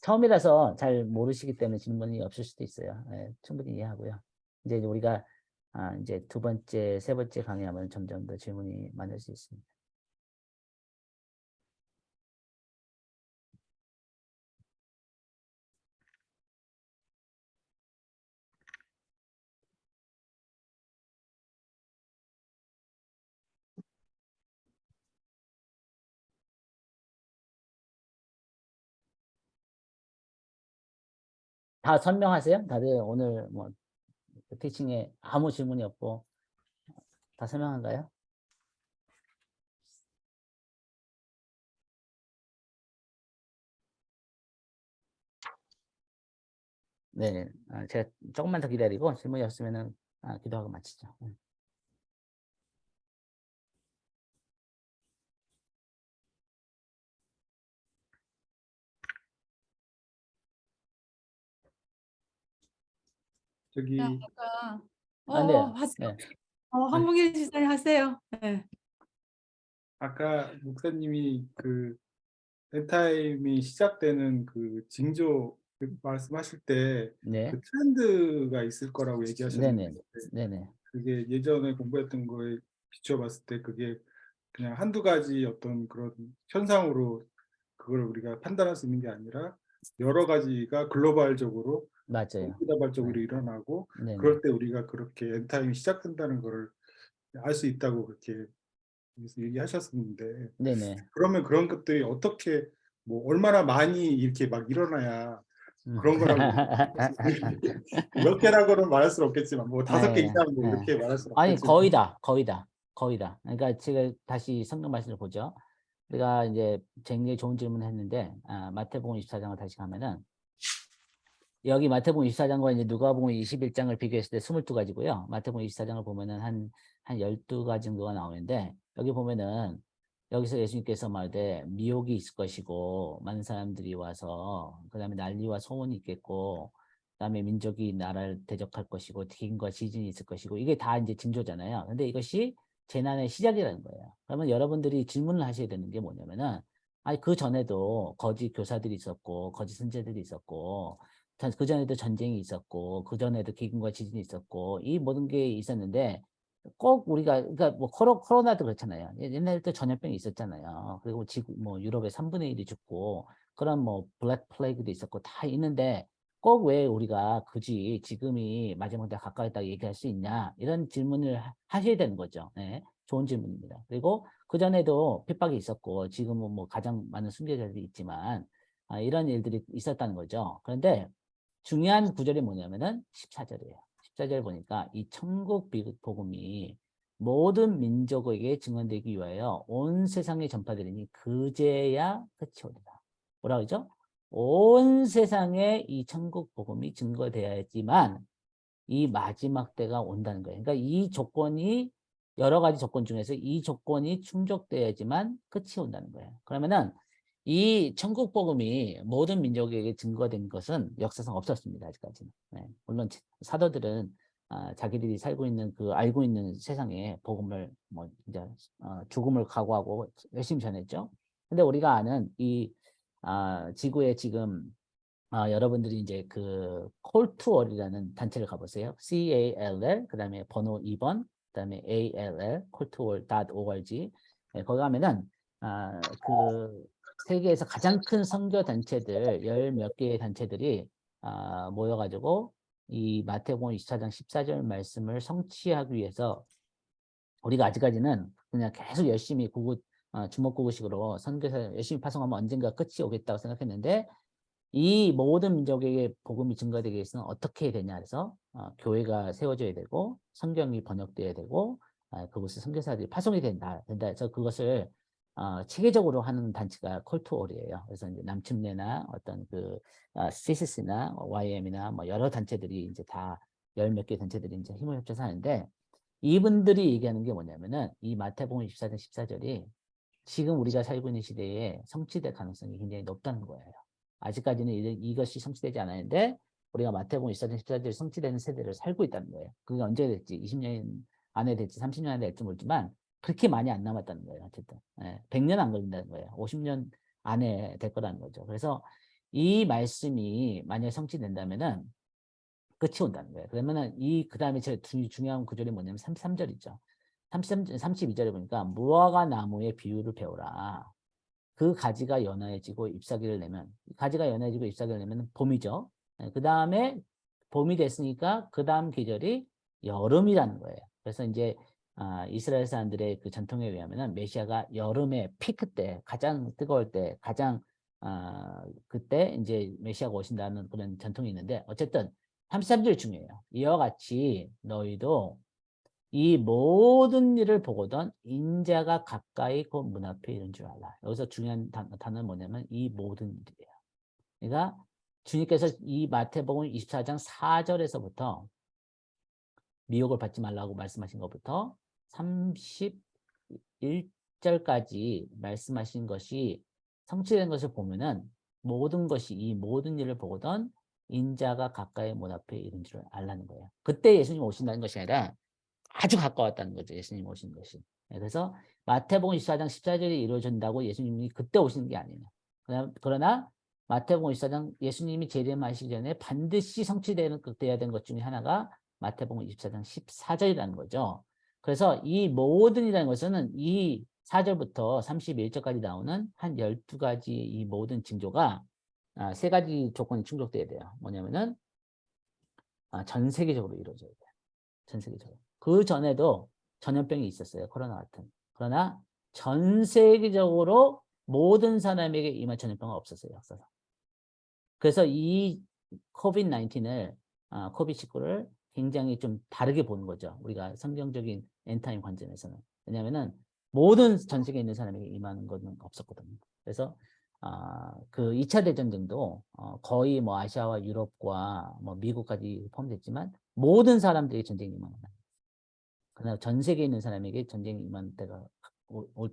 처음이라서 잘 모르시기 때문에 질문이 없을 수도 있어요. 네, 충분히 이해하고요. 이제 우리가 이제 두 번째, 세 번째 강의하면 점점 더 질문이 많을 수 있습니다. 다 설명하세요? 다들 오늘 뭐 티칭에 아무 질문이 없고 다 설명한가요? 네, 제가 조금만 더 기다리고 질문이 없으면은 기도하고 마치죠. 저기 아까 네, 하세요. 네. 한국인 시사회 하세요. 네. 아까 목사님이 그 엔타임이 시작되는 그 징조 그 말씀하실 때 네. 그 트렌드가 있을 거라고 얘기하셨는데 네네. 네네. 그게 예전에 공부했던 거에 비춰봤을 때 그게 그냥 한두 가지 어떤 그런 현상으로 그걸 우리가 판단할 수 있는 게 아니라 여러 가지가 글로벌적으로 맞아요. 동시다발적으로 네. 일어나고 네네. 그럴 때 우리가 그렇게 엔타임이 시작된다는 거를 알 수 있다고 그렇게 얘기하셨었는데 네네. 그러면 그런 것들이 어떻게 뭐 얼마나 많이 이렇게 막 일어나야 음. 그런 거라고 몇 개라고는 말할 수는 없겠지만 뭐 5개 예, 이상 뭐 예. 이렇게 말할 수는 아니, 없겠지만 거의 다, 거의 다, 거의 다. 그러니까 제가 다시 성경 말씀을 보죠. 우리가 이제 굉장히 좋은 질문을 했는데, 마태복음 24장을 다시 가면은, 여기 마태복음 24장과 이제 누가복음 21장을 비교했을 때 22가지고요. 마태복음 24장을 보면은 한 12가지 정도가 나오는데, 여기 보면은, 여기서 예수님께서 말대 미혹이 있을 것이고, 많은 사람들이 와서, 그 다음에 난리와 소문이 있겠고, 그 다음에 민족이 나라를 대적할 것이고, 기근과 지진이 있을 것이고, 이게 다 이제 징조잖아요. 근데 이것이 재난의 시작이라는 거예요. 그러면 여러분들이 질문을 하셔야 되는 게 뭐냐면은, 아니, 그 전에도 거짓 교사들이 있었고, 거짓 선지자들이 있었고, 그 전에도 전쟁이 있었고, 그 전에도 기근과 지진이 있었고, 이 모든 게 있었는데, 꼭 우리가, 그러니까 뭐 코로나도 그렇잖아요. 옛날에 또 전염병이 있었잖아요. 그리고 지금 뭐 유럽에 3분의 1이 죽고, 그런 뭐 블랙 플레이그도 있었고, 다 있는데, 꼭 왜 우리가 굳이 지금이 마지막 때 가까이 있다고 얘기할 수 있냐? 이런 질문을 하셔야 되는 거죠. 네, 좋은 질문입니다. 그리고 그 전에도 핍박이 있었고, 지금은 뭐 가장 많은 순교자들이 있지만, 이런 일들이 있었다는 거죠. 그런데 중요한 구절이 뭐냐면은 14절이에요. 14절 보니까 이 천국 복음이 모든 민족에게 증언되기 위하여 온 세상에 전파되리니 그제야 끝이 오리라. 뭐라 그러죠? 온 세상에 이 천국 복음이 증거되어야지만 이 마지막 때가 온다는 거예요. 그러니까 이 조건이 여러 가지 조건 중에서 이 조건이 충족돼야지만 끝이 온다는 거예요. 그러면은 이 천국 복음이 모든 민족에게 증거된 것은 역사상 없었습니다. 아직까지는. 네. 물론 사도들은 자기들이 살고 있는 그 알고 있는 세상에 복음을 뭐 이제 죽음을 각오하고 열심히 전했죠. 근데 우리가 아는 이 지구에 지금 여러분들이 이제 그 콜투월이라는 단체를 가보세요. CALL 그다음에 번호 2번 그다음에 ALL 콜투월.org 거기 가면은 그 세계에서 가장 큰 선교 단체들 열 몇 개의 단체들이 모여가지고 이 마태복음 24장 14절 말씀을 성취하기 위해서 우리가 아직까지는 그냥 계속 열심히 주먹구구식으로 선교사 열심히 파송하면 언젠가 끝이 오겠다고 생각했는데 이 모든 민족에게 복음이 증가되기 위해서는 어떻게 되냐 해서 교회가 세워져야 되고 성경이 번역돼야 되고 그곳에 선교사들이 파송이 된다 해서 그것을 체계적으로 하는 단체가 콜투올이에요. 그래서 이제 남침내나 어떤 그 CCC나 YM이나 뭐 여러 단체들이 이제 다 열 몇 개 단체들이 이제 힘을 합쳐서 하는데 이분들이 얘기하는 게 뭐냐면은 이 마태복음 24장 14절이 지금 우리가 살고 있는 시대에 성취될 가능성이 굉장히 높다는 거예요. 아직까지는 이것이 성취되지 않았는데 우리가 마태복음 24장 14절 성취되는 세대를 살고 있다는 거예요. 그게 언제 될지 20년 안에 될지 30년 안에 될지 모르지만 그렇게 많이 안 남았다는 거예요. 어쨌든 100년 안 걸린다는 거예요. 50년 안에 될 거라는 거죠. 그래서 이 말씀이 만약에 성취된다면은 끝이 온다는 거예요. 그러면은 그 다음에 제일 중요한 구절이 뭐냐면 33절이죠. 32절에 보니까 무화과 나무의 비유를 배우라. 그 가지가 연해지고 잎사귀를 내면 가지가 연해지고 잎사귀를 내면 봄이죠. 그 다음에 봄이 됐으니까 그 다음 계절이 여름이라는 거예요. 그래서 이제 이스라엘 사람들의 그 전통에 의하면은 메시아가 여름에 피크 때 가장 뜨거울 때 가장 그때 이제 메시아가 오신다는 그런 전통이 있는데 어쨌든 33절 중요해요. 이와 같이 너희도 이 모든 일을 보거든 인자가 가까이 그 문 앞에 이른 줄 알라. 여기서 중요한 단어는 뭐냐면 이 모든 일이에요. 그러니까 주님께서 이 마태복음 24장 4절에서부터 미혹을 받지 말라고 말씀하신 것부터 31절까지 말씀하신 것이 성취된 것을 보면은 모든 것이 이 모든 일을 보거든 인자가 가까이 문 앞에 이른 줄 알라는 거예요. 그때 예수님 오신다는 것이 아니라 아주 가까웠다는 거죠. 예수님 오신 것이. 그래서 마태복음 24장 14절이 이루어진다고 예수님이 그때 오시는 게 아니에요. 그러나 마태복음 24장 예수님이 재림하시기 전에 반드시 성취되어야 되는 것 중에 하나가 마태복음 24장 14절이라는 거죠. 그래서 이 모든이라는 것은 이 4절부터 31절까지 나오는 한 12가지 이 모든 징조가 세 가지 조건이 충족돼야 돼요. 뭐냐면은 전 세계적으로 이루어져야 돼요. 전 세계적으로. 그 전에도 전염병이 있었어요. 코로나 같은. 그러나 전 세계적으로 모든 사람에게 임한 전염병은 없었어요. 역사상. 그래서 이 코비드-19을 코비드-19를 굉장히 좀 다르게 보는 거죠. 우리가 성경적인 엔타임 관점에서는. 왜냐하면은 모든 전 세계에 있는 사람에게 임하는 것은 없었거든요. 그래서 그 2차 대전등도 거의 뭐 아시아와 유럽과 뭐 미국까지 포함됐지만 모든 사람들에게 전쟁이 임하는 거예요. 그러나 전 세계에 있는 사람에게 전쟁이 임하는 때가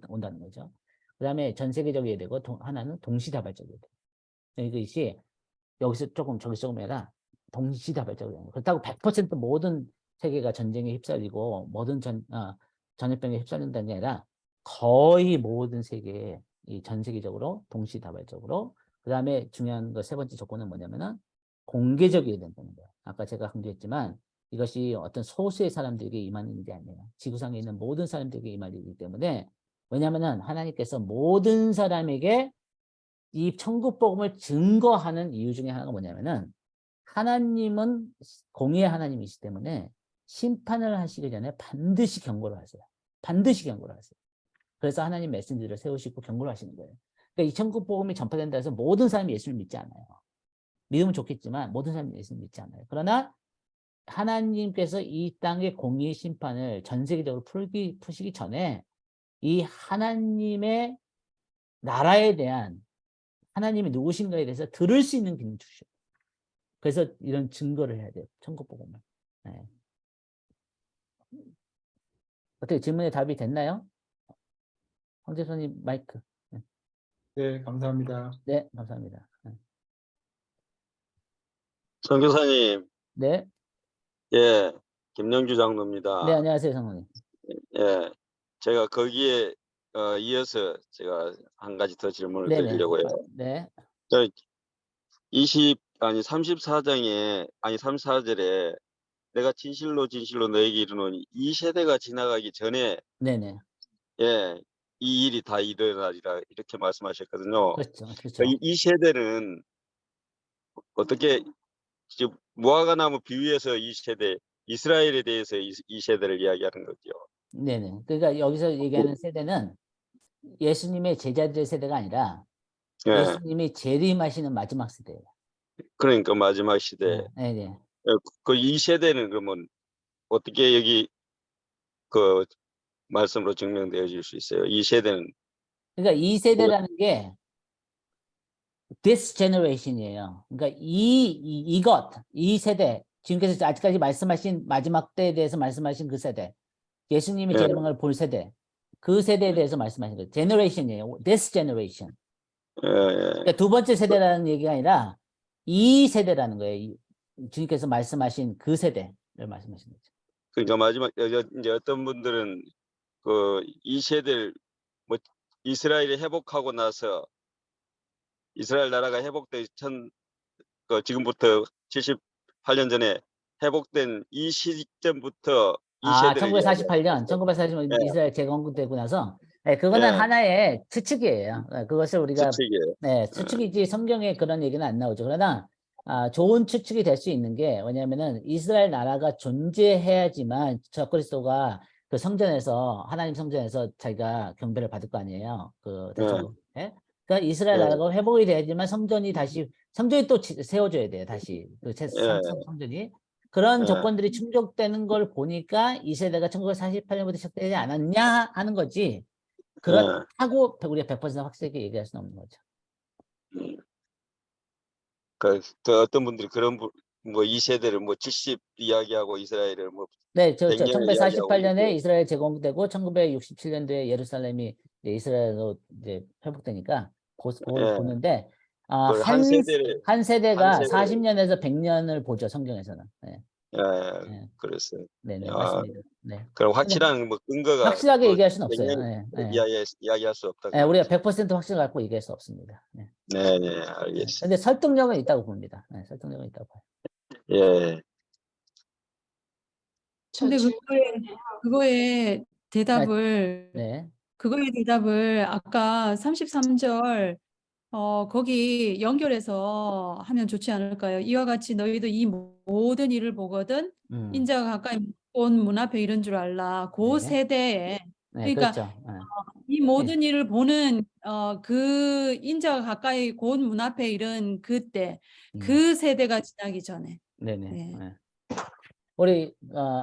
온다는 거죠. 그 다음에 전 세계적이어야 되고 하나는 동시다발적이어야 돼요. 이것이 여기서 조금 저기서 조금 해라 동시다발적이에요. 그렇다고 100% 모든 세계가 전쟁에 휩쓸리고 모든 전염병에 휩쓸린다는 게 아니라 거의 모든 세계에 이 전 세계적으로 동시다발적으로 그 다음에 중요한 거 세 번째 조건은 뭐냐면은 공개적이어야 된다는 거예요. 아까 제가 강조했지만 이것이 어떤 소수의 사람들에게 임하는 일이 아니에요. 지구상에 있는 모든 사람들에게 임할 일이기 때문에 왜냐하면은 하나님께서 모든 사람에게 이 천국 복음을 증거하는 이유 중에 하나가 뭐냐면은 하나님은 공의의 하나님이시기 때문에 심판을 하시기 전에 반드시 경고를 하세요. 반드시 경고를 하세요. 그래서 하나님 메신저를 세우시고 경고를 하시는 거예요. 그러니까 이 천국 복음이 전파된다 해서 모든 사람이 예수를 믿지 않아요. 믿으면 좋겠지만 모든 사람이 예수를 믿지 않아요. 그러나 하나님께서 이 땅의 공의의 심판을 전 세계적으로 푸시기 전에 이 하나님의 나라에 대한 하나님이 누구신가에 대해서 들을 수 있는 기능을 주셔요. 그래서 이런 증거를 해야 돼요. 천국 복음을. 네. 어떻게 질문에 답이 됐나요? 황재선님 마이크. 네. 네, 감사합니다. 네, 감사합니다. 네. 선교사님, 네, 예, 김영주 장로입니다. 네, 안녕하세요, 성모님. 예, 제가 거기에 이어서 제가 한 가지 더 질문을 네네. 드리려고요. 네, 저 34장에, 34절에 내가 진실로 진실로 너에게 이르노니 이 세대가 지나가기 전에, 네네. 예, 이 일이 다 일어나리라 이렇게 말씀하셨거든요. 그렇죠, 그렇죠. 이 세대는 어떻게 지금 무화과나무 비유해서 이 세대, 이스라엘에 대해서 이 세대를 이야기하는 거죠. 네네. 그러니까 여기서 얘기하는 세대는 예수님의 제자들의 세대가 아니라 예, 예수님이 재림하시는 마지막 세대예요. 그러니까 마지막 시대. 네, 네. 이 세대는 그러면 어떻게 여기 그 말씀으로 증명되어질 수 있어요? 이 세대는 그러니까 이 세대라는 게 this generation이에요. 그러니까 이 세대, 지금께서 아직까지 말씀하신 마지막 때에 대해서 말씀하신 그 세대, 예수님이 예, 재림을 볼 세대, 그 세대에 대해서 말씀하신 거예요. generation이에요. this generation. 예, 예. 그러니까 두 번째 세대라는 얘기가 아니라 이 세대라는 거예요. 주님께서 말씀하신 그 세대를 말씀하신 거죠. 그러니까 마지막 이제 어떤 분들은 이 세대를 뭐 이스라엘이 회복하고 나서 이스라엘 나라가 회복돼 지금부터 78년 전에 회복된 이 시점부터 이 세대를 이야기하는 1948년, 거죠. 1948년 예, 이스라엘 재건국되고 나서, 네, 그거는 예, 하나의 추측이에요. 그것을 우리가, 추측이에요. 네, 추측이지 성경에 그런 얘기는 안 나오죠. 그러나, 좋은 추측이 될 수 있는 게 뭐냐면은 이스라엘 나라가 존재해야지만 적그리스도가 그 성전에서, 하나님 성전에서 자기가 경배를 받을 거 아니에요. 그 대천국. 예? 그러니까 이스라엘 예, 나라가 회복이 돼야지만 성전이 또 세워줘야 돼요. 다시. 예, 성전이. 그런 예, 조건들이 충족되는 걸 보니까 이 세대가 1948년부터 시작되지 않았냐 하는 거지. 예. 그렇다고 우리가 100% 확실하게 얘기할 수는 없는 거죠. 그 어떤 분들이 뭐 이 세대를 뭐 70 이야기하고 이스라엘을 뭐 네, 100년을 이야기하고 1948년에 이렇게. 이스라엘 제공되고 1967년도에 예루살렘이 이제 이스라엘로 이제 회복되니까 그걸 예. 보는데 한 세대를 한 한 세대가 세대를 40년에서 100년을 보죠, 성경에서는. 네, 예, 네, 그랬어요. 네, 네, 아, 맞습니다. 네. 그럼 근데 확실한 뭐 근거가 확실하게 뭐 얘기할 수는 없어요. 100년 네, 네. 이야기할 수 없다 그 네, 우리가 말이죠. 100% 확신 갖고 얘기할 수 없습니다. 네. 네네, 알겠습니다. 근데 설득력은 있다고 봅니다. 네, 설득력은 있다고 봐요. 예, 근데 그거에 대답을 네. 그거에 대답을 아까 33절 거기 연결해서 하면 좋지 않을까요? 이와 같이 너희도 이 모든 일을 보거든 인자가 가까이 온 문 앞에 이른 줄 알라. 그 네. 세대에 네, 그러니까 그렇죠. 네. 이 모든 일을 보는 그 인자가 가까이 곧 문 앞에 이른 그때 그 세대가 지나기 전에. 네네. 네. 네. 우리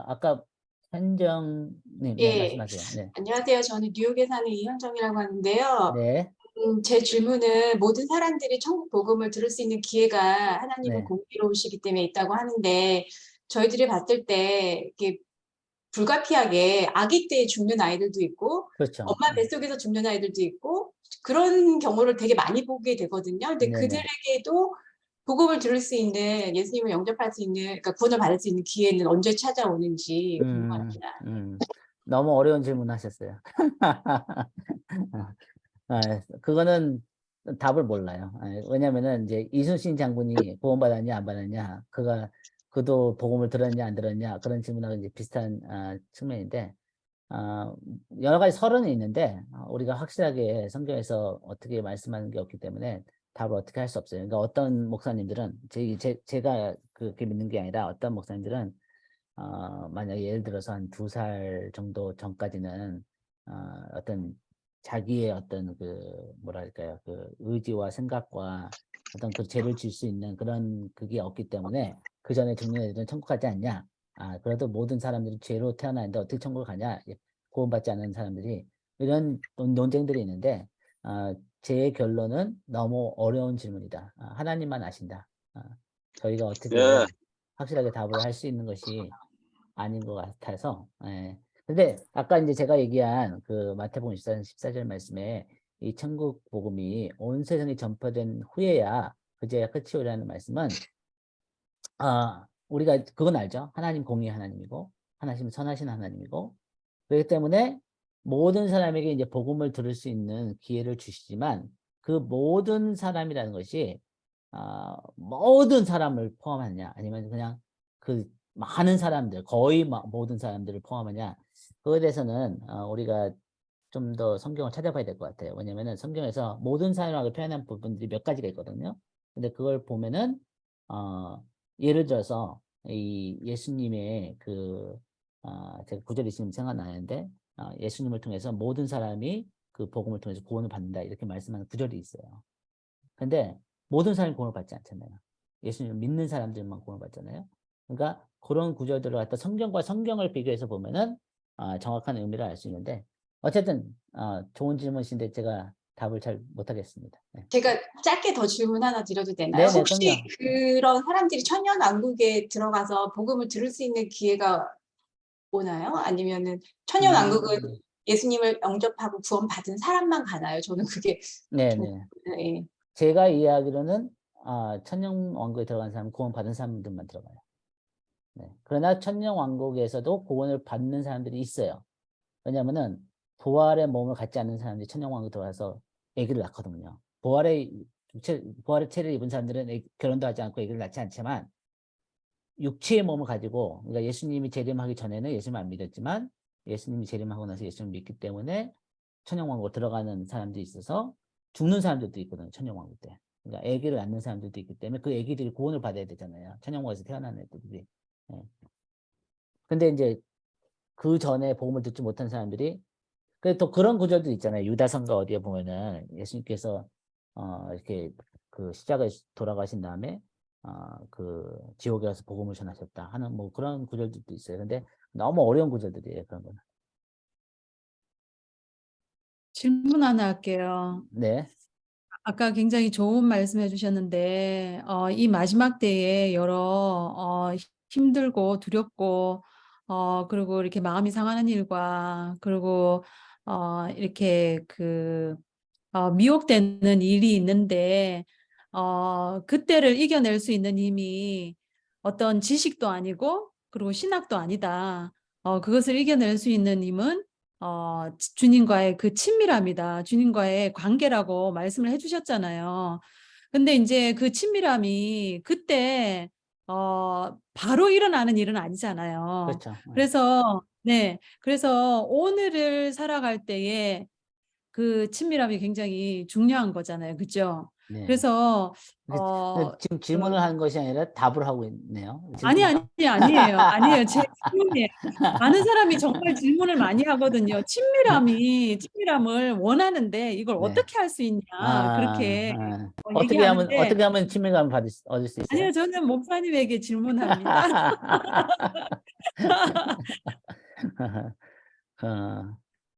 아까 현정님 네, 예, 말씀하세요. 네. 안녕하세요. 저는 뉴욕에 사는 이현정이라고 하는데요. 네. 제 질문은 모든 사람들이 천국 복음을 들을 수 있는 기회가 하나님은 네. 공의로우시기 때문에 있다고 하는데 저희들이 봤을 때 이렇게 불가피하게 아기 때 죽는 아이들도 있고 그렇죠. 엄마 뱃속에서 죽는 아이들도 있고 그런 경우를 되게 많이 보게 되거든요. 근데 네네. 그들에게도 복음을 들을 수 있는 예수님을 영접할 수 있는 그러니까 구원을 받을 수 있는 기회는 언제 찾아오는지 궁금합니다. 너무 어려운 질문 하셨어요. 그거는 답을 몰라요. 왜냐면은 이제 이순신 장군이 구원받았냐 안 받았냐, 그도 복음을 들었냐 안 들었냐 그런 질문하고 이제 비슷한 측면인데, 여러 가지 설은 있는데 우리가 확실하게 성경에서 어떻게 말씀하는 게 없기 때문에 답을 어떻게 할 수 없어요. 그러니까 어떤 목사님들은 제가 그렇게 믿는 게 아니라 어떤 목사님들은 만약에 예를 들어서 한 2살 정도 전까지는 어떤 자기의 어떤 뭐랄까요, 의지와 생각과 어떤 그 죄를 질 수 있는 그런 그게 없기 때문에 그 전에 죽는 애들은 천국 가지 않냐. 그래도 모든 사람들이 죄로 태어나는데 어떻게 천국을 가냐. 구원받지 않은 사람들이 이런 논쟁들이 있는데 제 결론은 너무 어려운 질문이다. 하나님만 아신다. 저희가 어떻게 네. 확실하게 답을 할 수 있는 것이 아닌 것 같아서. 예. 근데 아까 이제 제가 얘기한 그 마태복음 14절 말씀에 이 천국 복음이 온 세상에 전파된 후에야 그제야 끝이 오리라는 말씀은 우리가 그건 알죠. 하나님 공의 하나님이고 하나님 선하신 하나님이고, 그렇기 때문에 모든 사람에게 이제 복음을 들을 수 있는 기회를 주시지만 그 모든 사람이라는 것이 모든 사람을 포함하느냐 아니면 그냥 그 많은 사람들, 거의 모든 사람들을 포함하냐, 그거에 대해서는 우리가 좀 더 성경을 찾아봐야 될 것 같아요. 왜냐면은 성경에서 모든 사람이라고 표현한 부분들이 몇 가지가 있거든요. 근데 그걸 보면은 예를 들어서 이 예수님의 제가 구절이 지금 생각나는데 예수님을 통해서 모든 사람이 그 복음을 통해서 구원을 받는다 이렇게 말씀하는 구절이 있어요. 근데 모든 사람이 구원을 받지 않잖아요. 예수님을 믿는 사람들만 구원을 받잖아요. 그러니까 그런 구절들을 갖다 성경을 비교해서 보면은 정확한 의미를 알 수 있는데, 어쨌든 좋은 질문이신데 제가 답을 잘 못하겠습니다. 네. 제가 짧게 더 질문 하나 드려도 되나요? 네네, 혹시 그럼요. 그런 사람들이 천년왕국에 들어가서 복음을 들을 수 있는 기회가 오나요? 아니면은 천년왕국은 예수님을 영접하고 구원받은 사람만 가나요? 저는 그게 좀 네네. 예. 제가 이해하기로는 천년왕국에 들어간 사람, 구원받은 사람들만 들어가요. 네. 그러나 천년왕국에서도 구원을 받는 사람들이 있어요. 왜냐면은 부활의 몸을 갖지 않는 사람들이 천년왕국에 들어가서 아기를 낳거든요. 부활의 체를 입은 사람들은 결혼도 하지 않고 아기를 낳지 않지만 육체의 몸을 가지고, 그러니까 예수님이 재림하기 전에는 예수님을 안 믿었지만 예수님이 재림하고 나서 예수님을 믿기 때문에 천년왕국에 들어가는 사람들이 있어서 죽는 사람들도 있거든요. 천년왕국 때. 그러니까 아기를 낳는 사람들도 있기 때문에 그 아기들이 구원을 받아야 되잖아요. 천년왕국에서 태어난 애들이. 예. 근데 이제 그 전에 복음을 듣지 못한 사람들이, 또 그런 구절도 있잖아요. 유다성가 어디에 보면은 예수님께서 이렇게 그 십자가에 돌아가신 다음에 그 지옥에 가서 복음을 전하셨다 하는 뭐 그런 구절들도 있어요. 근데 너무 어려운 구절들이에요. 그런 거는. 질문 하나 할게요. 네. 아까 굉장히 좋은 말씀해 주셨는데 이 마지막 때에 여러 힘들고 두렵고 그리고 이렇게 마음이 상하는 일과 그리고 이렇게 미혹되는 일이 있는데 그때를 이겨낼 수 있는 힘이 어떤 지식도 아니고 그리고 신학도 아니다. 그것을 이겨낼 수 있는 힘은 주님과의 그 친밀함이다. 주님과의 관계라고 말씀을 해주셨잖아요. 근데 이제 그 친밀함이 그때 바로 일어나는 일은 아니잖아요. 그렇죠. 그래서 오늘을 살아갈 때에 그 친밀함이 굉장히 중요한 거잖아요. 그죠? 네. 그래서 근데 지금 질문을 하는 것이 아니라 답을 하고 있네요. 아니에요. 제 질문이에요. 많은 사람이 정말 질문을 많이 하거든요. 친밀함을 원하는데 이걸 네. 어떻게 할 수 있냐 그렇게 어떻게 얘기하는데 하면 친밀감을 얻을 수 있어요? 아니요, 저는 목사님에게 질문합니다.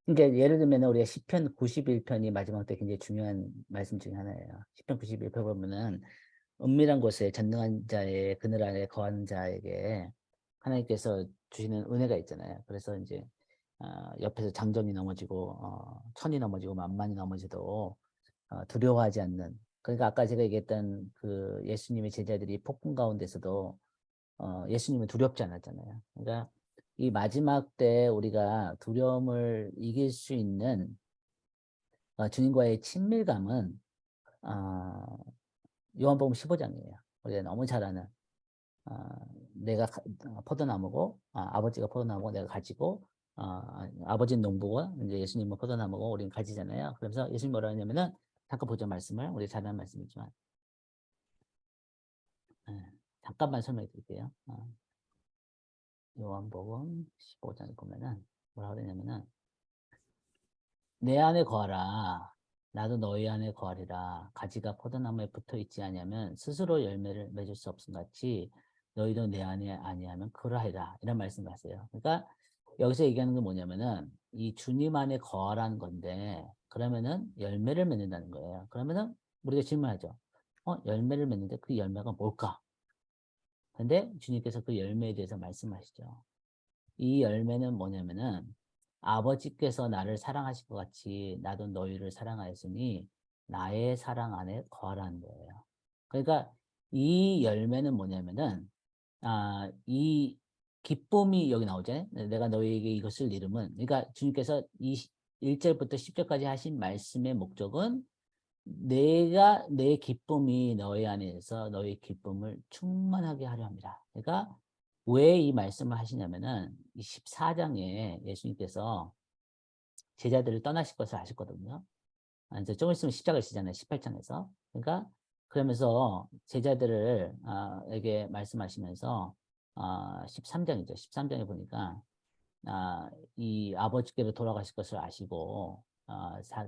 그러니까 예를 들면 우리가 시편 91편이 마지막 때 굉장히 중요한 말씀 중에 하나예요. 시편 91편 보면은 은밀한 곳에 전능한 자의 그늘 아래 거하는 자에게 하나님께서 주시는 은혜가 있잖아요. 그래서 이제 옆에서 장정이 넘어지고 천이 넘어지고 만만이 넘어져도 두려워하지 않는. 그러니까 아까 제가 얘기했던 그 예수님의 제자들이 폭풍 가운데서도 예수님은 두렵지 않았잖아요. 그러니까 이 마지막 때 우리가 두려움을 이길 수 있는 주님과의 친밀감은 요한복음 15장이에요. 우리가 너무 잘 아는 내가 포도나무고 아버지가 포도나무고 내가 가지고 아버지는 농부고 이제 예수님은 포도나무고 우리는 가지잖아요. 그래서 예수님 뭐라 하냐면은 잠깐 보죠 말씀을 우리 잘 아는 말씀이지만 잠깐만 설명해 드릴게요. 요한복음 15장에 보면은 뭐라 그러냐면은 내 안에 거하라 나도 너희 안에 거하리라 가지가 포도나무에 붙어 있지 아니하면 스스로 열매를 맺을 수 없음 같이 너희도 내 안에 아니하면 그러하리라 이런 말씀을 하세요. 그러니까 여기서 얘기하는 건 뭐냐면은 이 주님 안에 거하라는 건데 그러면은 열매를 맺는다는 거예요. 그러면은 우리가 질문하죠. 열매를 맺는데 그 열매가 뭘까? 근데 주님께서 그 열매에 대해서 말씀하시죠. 이 열매는 뭐냐면은 아버지께서 나를 사랑하신 것 같이 나도 너희를 사랑하였으니 나의 사랑 안에 거하라는 거예요. 그러니까 이 열매는 뭐냐면은 이 기쁨이 여기 나오잖아요. 내가 너희에게 이것을 이름은 그러니까 주님께서 이 1절부터 10절까지 하신 말씀의 목적은 내가 내 기쁨이 너희 안에서 너희 기쁨을 충만하게 하려 합니다. 그러니까 왜 이 말씀을 하시냐면은 이 14장에 예수님께서 제자들을 떠나실 것을 아셨거든요. 이제 좀 있으면 십자가를 지잖아요. 18장에서. 그러니까 그러면서 제자들을 에게 말씀하시면서 13장이죠. 13장에 보니까 이 아버지께로 돌아가실 것을 아시고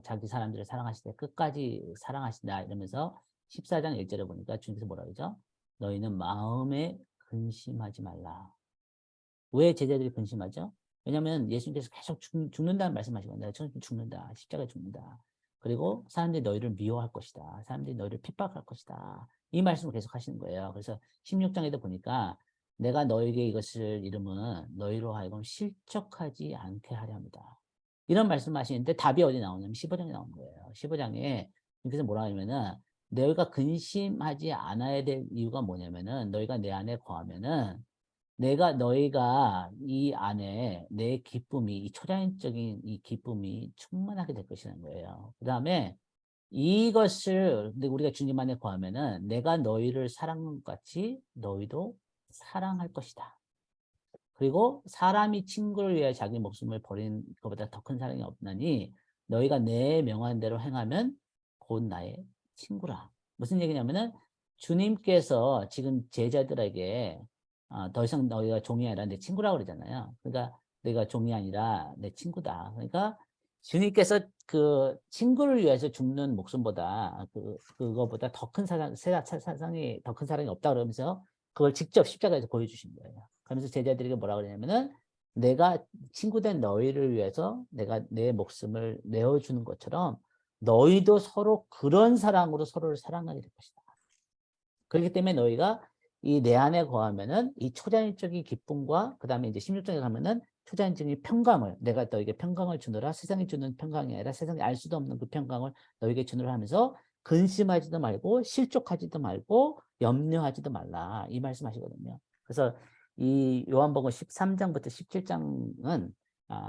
자기 사람들을 사랑하실 때 끝까지 사랑하신다 이러면서 14장 1절에 보니까 주님께서 뭐라 그러죠? 너희는 마음에 근심하지 말라. 왜 제자들이 근심하죠? 왜냐하면 예수님께서 계속 죽는다는 말씀하시거든요. 내가 죽는다. 십자가에 죽는다. 그리고 사람들이 너희를 미워할 것이다. 사람들이 너희를 핍박할 것이다. 이 말씀을 계속 하시는 거예요. 그래서 16장에도 보니까 내가 너에게 이것을 이름은 너희로 하여금 실족하지 않게 하려 합니다. 이런 말씀을 하시는데 답이 어디 나오냐면 15장에 나오는 거예요. 15장에 그래서 뭐라 하냐면은 너희가 근심하지 않아야 될 이유가 뭐냐면은 너희가 내 안에 거하면은 너희가 이 안에 내 기쁨이, 이 초자연적인 이 기쁨이 충만하게 될 것이라는 거예요. 그 다음에 이것을, 근데 우리가 주님 안에 거하면은 내가 너희를 사랑한 것 같이 너희도 사랑할 것이다. 그리고 사람이 친구를 위해 자기 목숨을 버리는 것보다 더 큰 사랑이 없나니 너희가 내 명한 대로 행하면 곧 나의 친구라. 무슨 얘기냐면은 주님께서 지금 제자들에게 더 이상 너희가 종이 아니라 내 친구라고 그러잖아요. 그러니까 너희가 종이 아니라 내 친구다. 그러니까 주님께서 그 친구를 위해서 죽는 목숨보다 그거보다 더 큰 사랑이 더 큰 사랑이 없다 그러면서 그걸 직접 십자가에서 보여주신 거예요. 그러면서 제자들에게 뭐라 그러냐면은 내가 친구된 너희를 위해서 내가 내 목숨을 내어주는 것처럼 너희도 서로 그런 사랑으로 서로를 사랑하게 될 것이다. 그렇기 때문에 너희가 이 내 안에 거하면은 이 초자연적인 기쁨과 그 다음에 이제 16장에 가면은 초자연적인 평강을 내가 너에게 평강을 주느라 세상이 주는 평강이 아니라 세상이 알 수도 없는 그 평강을 너에게 주느라 하면서 근심하지도 말고 실족하지도 말고 염려하지도 말라 이 말씀하시거든요. 그래서 이 요한복음 13장부터 17장은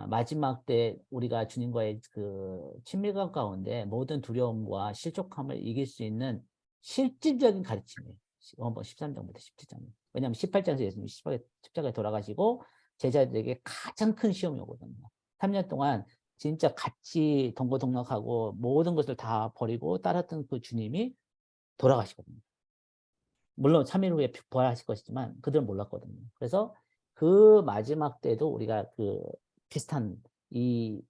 마지막 때 우리가 주님과의 그 친밀감 가운데 모든 두려움과 실족함을 이길 수 있는 실질적인 가르침이에요. 요한복음 13장부터 17장. 왜냐하면 18장에서 예수님이 십자가에 돌아가시고 제자들에게 가장 큰 시험이 오거든요. 3년 동안 진짜 같이 동고동락하고 모든 것을 다 버리고 따랐던 그 주님이 돌아가시거든요. 물론 3일 후에 부활하실 것이지만 그들은 몰랐거든요. 그래서 그 마지막 때도 우리가 그 비슷한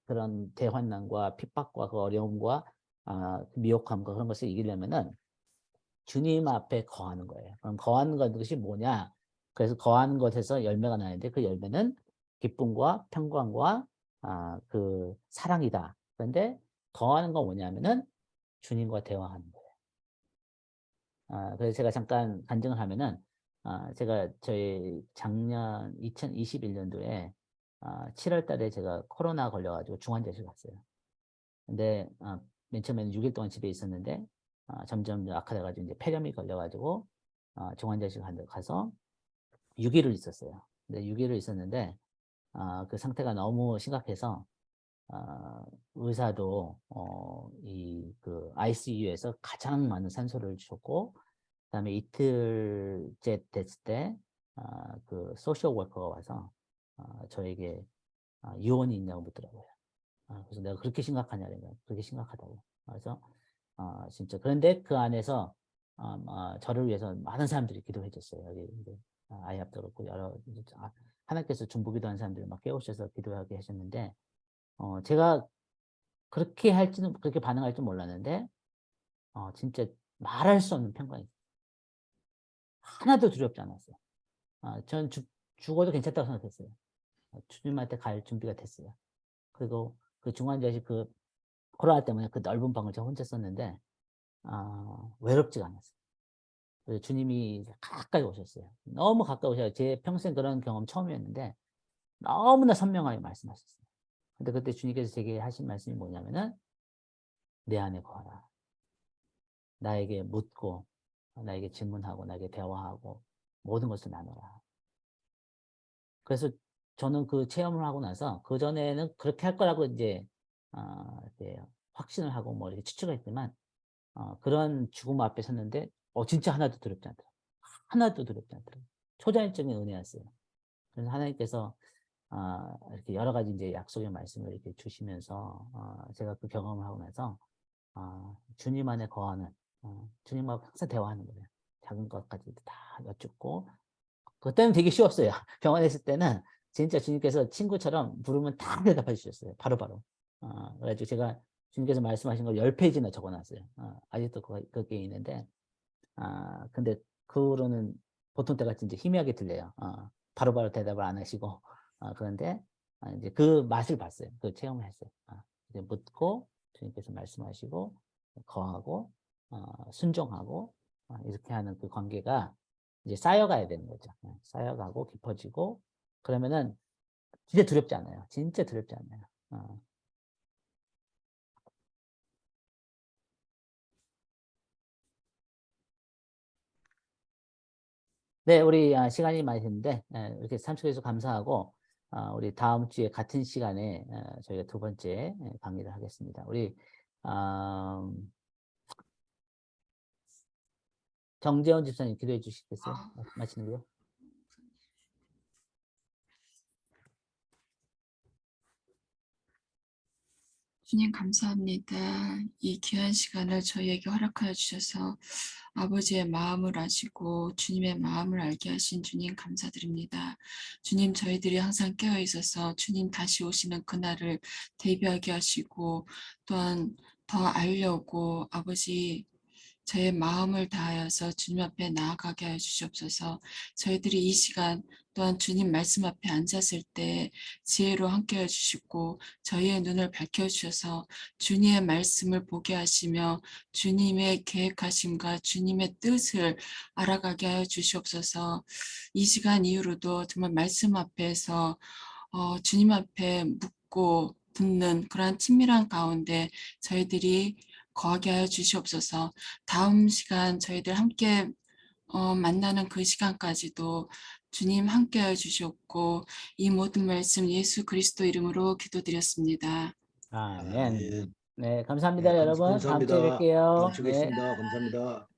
그런 대환난과 핍박과 그 어려움과 그 미혹함과 그런 것을 이기려면은 주님 앞에 거하는 거예요. 그럼 거하는 것이 뭐냐? 그래서 거하는 것에서 열매가 나는데 그 열매는 기쁨과 평강과 그 사랑이다. 그런데 거하는 건 뭐냐면은 주님과 대화하는 거예요. 그래서 제가 잠깐 간증을 하면은 제가 저희 작년 2021년도에 7월 달에 제가 코로나 걸려가지고 중환자실 갔어요. 근데 맨 처음에는 6일 동안 집에 있었는데 점점 악화돼가지고 이제 폐렴이 걸려가지고 중환자실 가서 6일을 있었어요. 근데 6일을 있었는데 그 상태가 너무 심각해서 의사도 그 ICU에서 가장 많은 산소를 줬고 그다음에 이틀째 됐을 때 그 소셜 워커가 와서 저에게 유언이 있냐고 묻더라고요. 그래서 내가 그렇게 심각하냐, 내가 그렇게 심각하다고. 그래서 진짜 그런데 그 안에서 저를 위해서 많은 사람들이 기도해 줬어요. 여기 이제 아이합도 그렇고 여러 하나님께서 중보기도한 사람들을 막 깨우셔서 기도하게 하셨는데 제가 그렇게 그렇게 반응할 줄 몰랐는데 진짜 말할 수 없는 평강이 하나도 두렵지 않았어요. 전 죽어도 괜찮다고 생각했어요. 주님한테 갈 준비가 됐어요. 그리고 그 중환자실 그 코로나 때문에 그 넓은 방을 제가 혼자 썼는데 외롭지가 않았어요. 그래서 주님이 가까이 오셨어요. 너무 가까이 오셔서 제 평생 그런 경험 처음이었는데 너무나 선명하게 말씀하셨어요. 근데 그때 주님께서 제게 하신 말씀이 뭐냐면은 내 안에 거하라. 나에게 묻고 나에게 질문하고 나에게 대화하고 모든 것을 나눠라. 그래서 저는 그 체험을 하고 나서 그전에는 그렇게 할 거라고 이제 확신을 하고 뭐 이렇게 추측을 했지만 그런 죽음 앞에 섰는데 진짜 하나도 두렵지 않더라고요. 하나도 두렵지 않더라고요. 초자연적인 은혜였어요. 그래서 하나님께서 이렇게 여러 가지 이제 약속의 말씀을 이렇게 주시면서 제가 그 경험을 하고 나서 주님 안에 거하는 주님하고 항상 대화하는 거예요. 작은 것까지도 다 여쭙고 그때는 되게 쉬웠어요. 병원에 있을 때는 진짜 주님께서 친구처럼 부르면 다 대답해 주셨어요. 바로바로. 그래가지고 제가 주님께서 말씀하신 걸 10페이지나 적어놨어요. 아직도 그게 있는데 근데 그 후로는 보통 때같이 이제 희미하게 들려요. 바로바로 대답을 안 하시고 그런데 이제 그 맛을 봤어요. 그 체험을 했어요. 이제 묻고 주님께서 말씀하시고 거하고 순종하고 이렇게 하는 그 관계가 이제 쌓여가야 되는 거죠. 쌓여가고 깊어지고 그러면은 진짜 두렵지 않아요. 진짜 두렵지 않아요. 네, 우리 시간이 많이 됐는데 이렇게 참석해주셔서 감사하고 우리 다음 주에 같은 시간에 저희가 두 번째 강의를 하겠습니다. 우리 정재원 집사님 기도해 주시겠어요? 마치는 거요? 주님 감사합니다. 이 귀한 시간을 저희에게 허락하여 주셔서 아버지의 마음을 아시고 주님의 마음을 알게 하신 주님 감사드립니다. 주님 저희들이 항상 깨어 있어서 주님 다시 오시는 그날을 대비하게 하시고 또한 더 알려고 아버지 저의 마음을 다하여서 주님 앞에 나아가게 하여 주시옵소서. 저희들이 이 시간 또한 주님 말씀 앞에 앉았을 때 지혜로 함께해 주시고 저희의 눈을 밝혀주셔서 주님의 말씀을 보게 하시며 주님의 계획하심과 주님의 뜻을 알아가게 하여 주시옵소서. 이 시간 이후로도 정말 말씀 앞에서 주님 앞에 묻고 듣는 그러한 친밀한 가운데 저희들이 거하게 하여 주시옵소서. 다음 시간 저희들 함께 만나는 그 시간까지도 주님 함께하여 주셨고 이 모든 말씀 예수 그리스도 이름으로 기도드렸습니다. 아멘. 아멘. 네, 감사합니다, 네, 여러분. 다음 주에 감사합니다. 뵐게요. 다음 주에 네. 뵙겠습니다. 감사합니다.